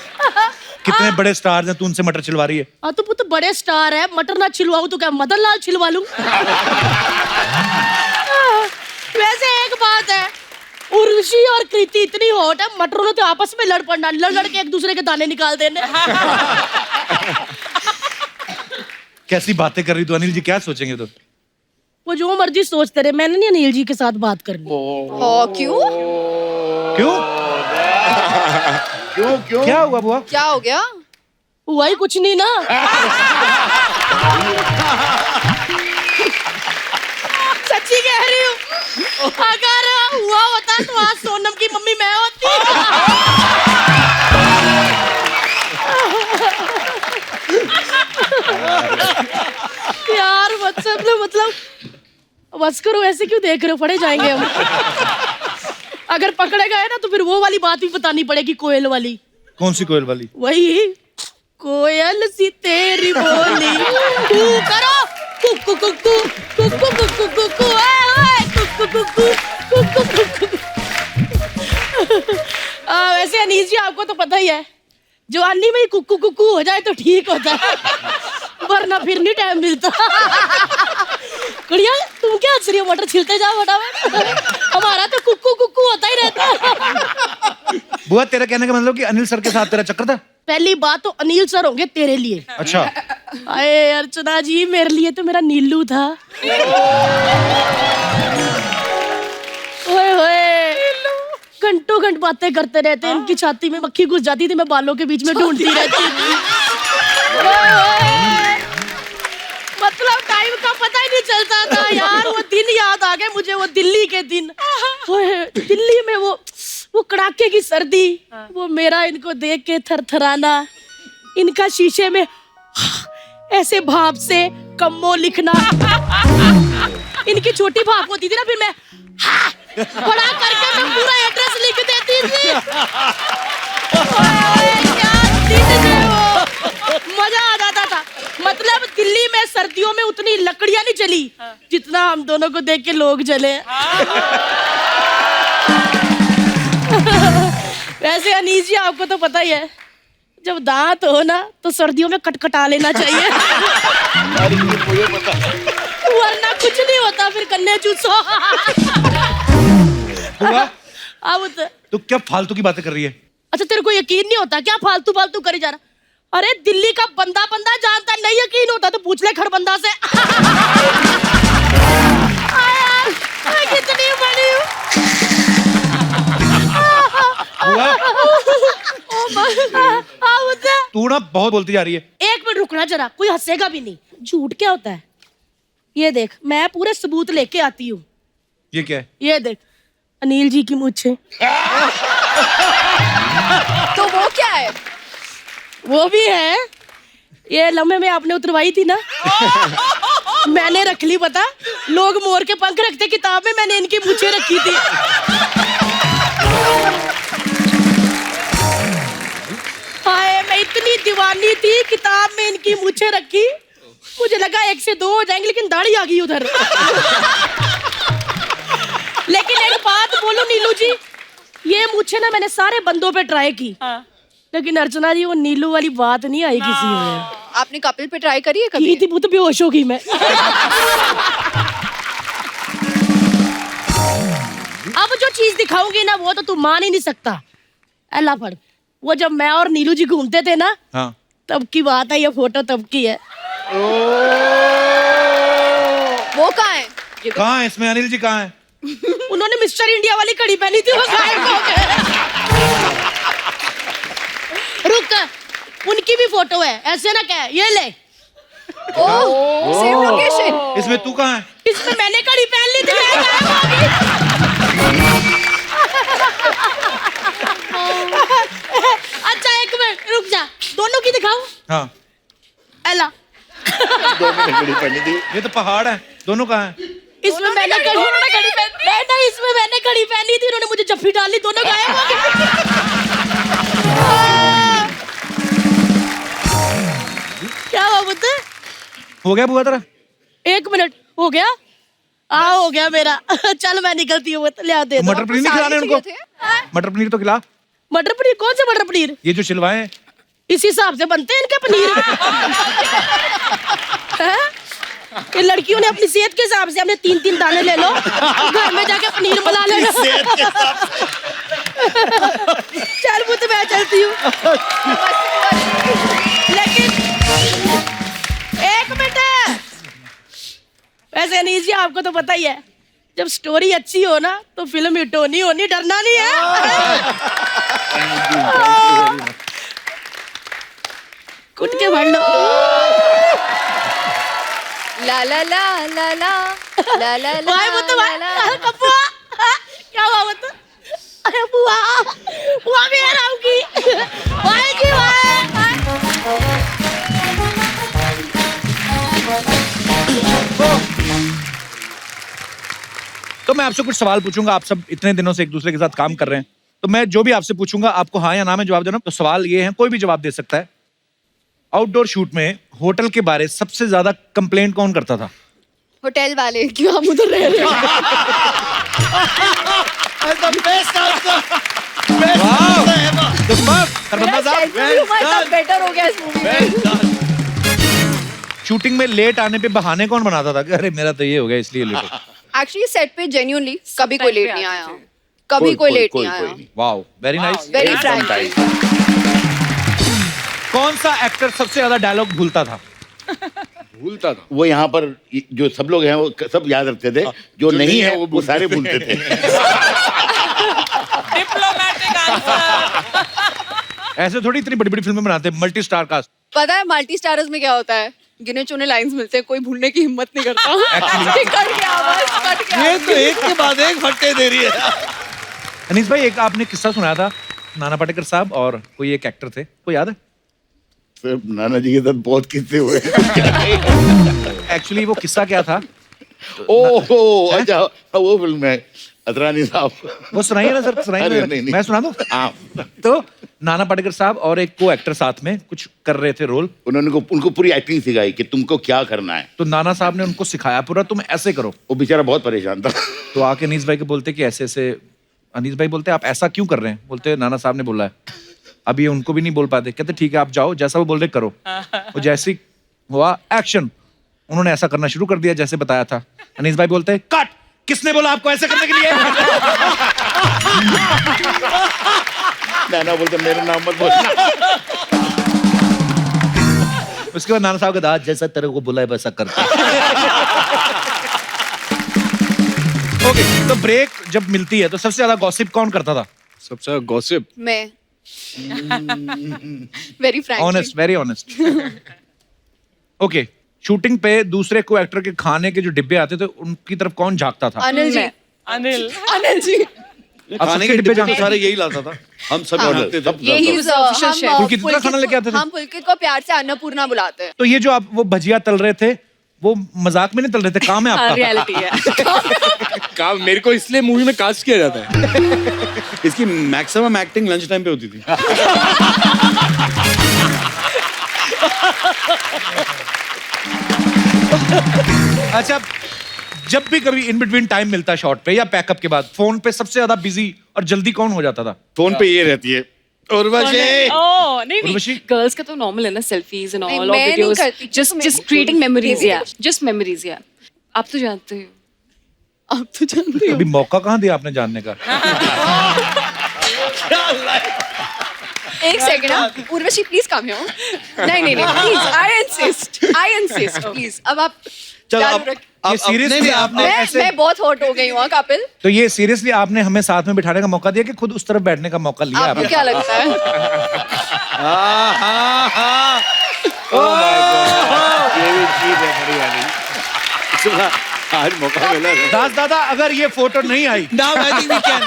कितने बड़े स्टार हैं, तू उनसे मटर छिलवा रही है? हाँ तो पुत बड़े स्टार है, मटर ना छिलवाऊं तो क्या मदन लाल छिलवा लूं? वैसे एक बात है, उर्वशी और कृति इतनी हॉट है, मटरों ने तो आपस में लड़ पड़ना, लड़ के एक दूसरे के दाने निकाल देने। कैसी बातें कर रही तू? अनिल जी क्या सोचेंगे तो? वो जो मर्जी सोचते रहे, मैंने नहीं अनिल जी के साथ बात करनी। क्यों? क्यों? क्यों क्यों? क्या हुआ बुआ? क्या हो गया? हुआ ही कुछ नहीं ना। सच्ची कह रही हूँ, अगर हुआ होता तो आज सोनम की मम्मी मैं होती। यार मतलब बस करो, ऐसे क्यों देख रहे हो? पड़े जाएंगे हम। अगर पकड़े गए ना तो फिर वो वाली बात भी बतानी पड़ेगी, कोयल वाली। कौन सी कोयल वाली? वही कोयल सी तेरी बोली कू करो कुकु कुकु कुकु कुकु कुकु कुकु कुकु कुकु कुकु। वैसे अनीस जी आपको तो पता ही है, जवानी में ही कुकु कुकु हो जाए तो ठीक होता है, वरना फिर नहीं टाइम मिलता। कुड़िया तुम क्या हंस रही हो? मटर छिलते जाओ फटाफट, हमारा तो कुकु कुकु होता ही रहता। बुआ तेरा कहने का मतलब कि अनिल सर के साथ तेरा चक्कर था? पहली बात तो अनिल सर होंगे तेरे लिए। अच्छा। अरे अर्चना जी, मेरे लिए तो मेरा नीलू था। ओए होए, घंटों घंट बातें करते रहते, इनकी छाती में मक्खी घुस जाती थी, मैं बालों के बीच में ढूंढती रहती थी। मतलब टाइम का पता ही नहीं चलता था यार। वो दिन याद आ गए मुझे, वो दिल्ली के दिन। दिल्ली में वो कड़ाके की सर्दी, वो मेरा इनको देख के थरथराना, इनका शीशे में ऐसे भाप से कम्मो लिखना। इनकी छोटी भाप होती थी ना, फिर मैं बड़ा करके मैं पूरा एड्रेस लिख देती थी। क्या दिन थे वो, मजा आ जाता था। मतलब दिल्ली में सर्दियों में उतनी लकड़ियां नहीं चली जितना हम दोनों को देख के लोग जले। वैसे अनीस जी आपको तो पता ही है, जब दांत हो ना तो सर्दियों में कटकटा लेना चाहिए, वरना कुछ नहीं होता, फिर कन्ने चूसो। अब तो क्या फालतू की बातें कर रही है? अच्छा तेरे को यकीन नहीं होता क्या? फालतू फालतू करी जा रहा। अरे दिल्ली का बंदा जानता, नहीं यकीन होता तो पूछ ले खड़बंदा से। यार कितनी बड़ी हूँ। तू ना बहुत बोलती जा रही है। एक मिनट रुकना जरा, कोई हंसेगा भी नहीं। झूठ क्या होता है? ये देख, मैं पूरे सबूत लेके आती हूँ। ये क्या है? ये देख, अनिल जी की मूंछें। तो वो क्या है? वो भी है। ये लम्हे में आपने उतरवाई थी ना, मैंने रख ली। पता, लोग मोर के पंख रखते किताब में, मैंने इनकी मूंछें रखी थी। हाय, मैं इतनी दीवानी थी, किताब में इनकी मूंछें रखी। मुझे लगा 1 से 2 हो जाएंगे, लेकिन दाढ़ी आ गई उधर। लेकिन एक बात बोलूं नीलू जी, ये मूंछें ना मैंने सारे बंदों पे ट्राई की, लेकिन अर्चना जी वो नीलू वाली बात नहीं आई किसी में। आपने कपिल पे ट्राई करी है कभी? थी, वो तो बेहोश हो गई मैं। अब जो चीज दिखाऊंगी ना वो तो तू मान ही नहीं सकता। अल्लाह फड़, वो जब मैं और नीलू जी घूमते थे ना, हाँ। तब की बात है, ये फोटो तब की है। वो कहाँ है? कहाँ है इसमें? अनिल जी कहाँ है? उन्होंने मिस्टर इंडिया वाली कड़ी पहनी थी, वो गायब हो गए। रुक, उनकी भी फोटो है, ऐसे ना क्या, ये ले। Same location. इसमें तू कहाँ है? इसमें मैंने कड़ी पहन ली थी, मैं गायब हो गई। हाँ एला दोनों ने घड़ी पहनी थी। ये तो पहाड़ है, दोनों कहाँ है? इसमें मैंने घड़ी नहीं, इसमें मैंने घड़ी पहनी थी, उन्होंने मुझे जफ्फी डाली, दोनों गायब हो गए। क्या हुआ बुद्ध? हो गया बुआ तेरा? 1 मिनट हो गया? हाँ हो गया मेरा। चल मैं निकलती हूँ, ले आ दे दो। मटर पनीर नहीं खिलाने उनको? मटर पनीर तो खिला। मटर पनीर? कौन सा मटर पनीर? ये जो चिलवाए हैं। इस हिसाब से बनते हैं इनके पनीर। हैं? ये लड़कियों ने अपनी सेहत के हिसाब से अपने 3-3 दाने ले लो, घर में जाके पनीर बना लेना। चल बुद्ध मैं चलती हूँ। लेकिन 1 मिनट, वैसे अनीस जी आपको तो पता ही है, जब स्टोरी अच्छी हो ना तो फिल्म हिट होनी होनी, डरना नहीं है। कुट के भर लो। ला ला ला ला ला ला ला ला। भाई बुद्ध भाई, कप्पू क्या हुआ बुद्ध? अरे बुआ, बुआ भी आराम की। भाई जी भाई। तो मैं आपसे कुछ सवाल पूछूंगा, आप सब इतने दिनों से एक दूसरे के साथ काम कर रहे हैं, तो मैं जो भी आपसे पूछूंगा आपको हाँ या ना में जवाब देना। तो सवाल ये है, कोई भी जवाब दे सकता है। आउटडोर शूट में होटल के बारे सबसे ज्यादा कंप्लेंट कौन करता था? होटल वाले, क्यों हम उधर रह रहे हैं? बेटर हो गया इस मूवी में। शूटिंग में लेट आने पे बहाने कौन बनाता था कि अरे मेरा तो ये हो गया इसलिए लेट हो? एक्चुअली सेट पे जेन्युइनली कभी कोई लेट नहीं आया, कभी कोई लेट नहीं आया। Wow, very nice, very frankly. कौन सा एक्टर सबसे ज्यादा डायलॉग भूलता था? भूलता था वो, यहाँ पर जो सब लोग हैं वो सब याद रखते थे, जो नहीं है वो सारे भूलते थे। ऐसे थोड़ी इतनी बड़ी बड़ी फिल्में बनाते हैं, मल्टी स्टार कास्ट। पता है मल्टी स्टारर्स में क्या होता है? गिने चुने लाइंस मिलते हैं, कोई भूलने की हिम्मत नहीं करता। कट गया बस, कट गया। ये तो एक के बाद एक फट्टे दे रही है। अनीस भाई, एक आपने किस्सा सुनाया था, नाना पाटेकर साहब और कोई एक एक्टर थे, कोई याद है? सर नाना जी के साथ बहुत किस्से हुए। एक्चुअली वो किस्सा क्या था? ओहो अच्छा, वो फिल्म है अतरानी साहब। वो सुनाइए ना सर, सुनाइए ना। नहीं। मैं सुना दूं? तो नाना पाटेकर साहब और एक को एक्टर साथ में कुछ कर रहे थे रोल। उन्होंने उनको पूरी एक्टिंग सिखाई कि तुमको क्या करना है। तो नाना साहब ने उनको सिखाया पूरा, तुम ऐसे करो। वो बेचारा बहुत परेशान था। तो आके अनीस भाई को बोलते कि ऐसे ऐसे, अनीस भाई बोलते आप ऐसा क्यों कर रहे हैं? बोलते नाना साहब ने बोला है। अब ये उनको भी नहीं बोल पाते, कहते ठीक है आप जाओ, जैसा वो बोल रहे करो। वो जैसे ही हुआ एक्शन, उन्होंने ऐसा करना शुरू कर दिया जैसे बताया था। अनीस भाई बोलते कट, किसने बोला आपको ऐसे करने के लिए? नाना बोलते मेरा नाम मत बोलना। उसके बाद नाना साहब का दाद, जैसा तेरे को बोला है वैसा करता। ओके, तो ब्रेक जब मिलती है तो सबसे ज्यादा गॉसिप कौन करता था? सबसे ज्यादा गॉसिप मैं। Very frankly. Honest, very honest. Okay, shooting पे दूसरे को एक्टर के खाने के जो डिब्बे आते थे उनकी तरफ कौन झांकता था? अनिल जी। अनिल जी। खाने के डिब्बे सारे यही लाता था, हम सब बनाते थे। पुलकित कितना खाना लेके आते थे? हम पुलकित को प्यार से अन्नपूर्णा बुलाते हैं। तो ये जो आप वो भजिया तल रहे थे, वो मजाक में नहीं तल रहे थे, काम है आपका? रियलिटी है। काम मेरे को इसलिए मूवी में कास्ट किया जाता है। इसकी मैक्सिमम एक्टिंग लंच टाइम पे होती थी। अच्छा, जब भी कभी इन बिटवीन टाइम मिलता शॉट पे या पैकअप के बाद, फोन पे सबसे ज्यादा बिजी और जल्दी कौन हो जाता था? फोन पे ये रहती है उर्वशी। नहीं, गर्ल्स का तो नॉर्मल है ना, selfies and all of videos, just creating memories, या जस्ट मेमोरीज। या आप तो जानते हो, आप तो जानते हो। अभी मौका कहाँ दिया आपने जानने का? एक second, Urvashi please come here. नहीं प्लीज, आई इंसिस्ट प्लीज। अब आप ये सीरियसली आपने ऐसे, मैं बहुत हॉट हो गई हूँ कपिल। तो ये सीरियसली आपने हमें साथ में बिठाने का मौका दिया कि खुद उस तरफ बैठने का मौका लिया? आपको क्या लगता है? ये भी चीज है बड़ी वाली। आज मौका मिला। दास दादा, अगर ये फोटो नहीं आई, Now I think we can.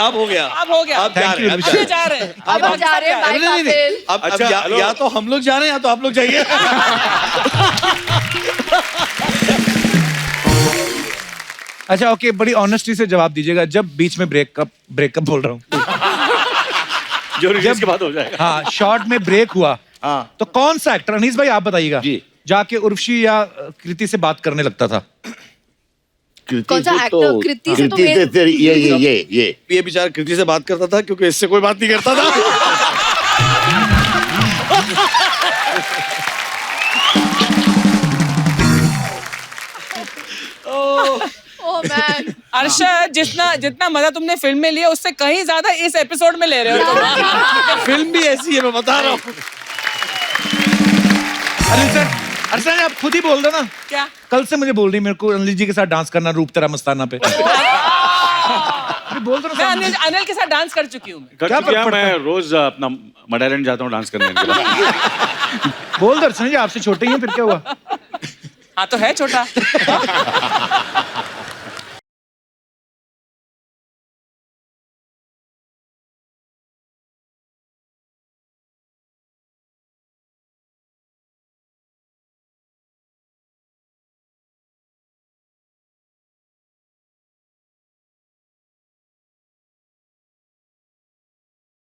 अब हो गया अब हो गया अब जा रहे हैं Thank you, अब ये जा रहे हैं अब हम जा रहे हैं बाय नहीं, नहीं, कपिल अब अच्छा, या तो हम लोग जा रहे हैं या तो आप लोग जाइए अच्छा ओके, बड़ी ऑनेस्टी से जवाब दीजिएगा, जब बीच में ब्रेकअप बोल रहा हूँ जो रिलीज के बाद हो जाएगा। हाँ, शॉर्ट में ब्रेक हुआ, तो कौन सा एक्टर, अनीस भाई आप बताइएगा, जाके उर्वशी या कृति से बात करने लगता था? कौन सा एक्टर? कृति से तो ये बेचारा कृति से बात करता था क्योंकि इससे कोई बात नहीं करता था। ओह मैन अर्शद, जितना मजा तुमने फिल्म में लिया उससे कहीं ज्यादा इस एपिसोड में ले रहे हो तुम। फिल्म भी ऐसी है, मैं बता रहा हूँ। अरसलान आप खुद ही बोल रहे ना, क्या कल से मुझे बोल रही मेरे को अनिल जी के साथ डांस करना रूप तेरा मस्ताना पे। बोल दो ना, मैं अनिल के साथ डांस कर चुकी हूँ। मैं रोज अपना मडालैंड जाता हूँ डांस करने के लिए। बोल दो अरसलान जी, आपसे छोटे ही हैं, फिर क्या हुआ? हाँ तो है छोटा।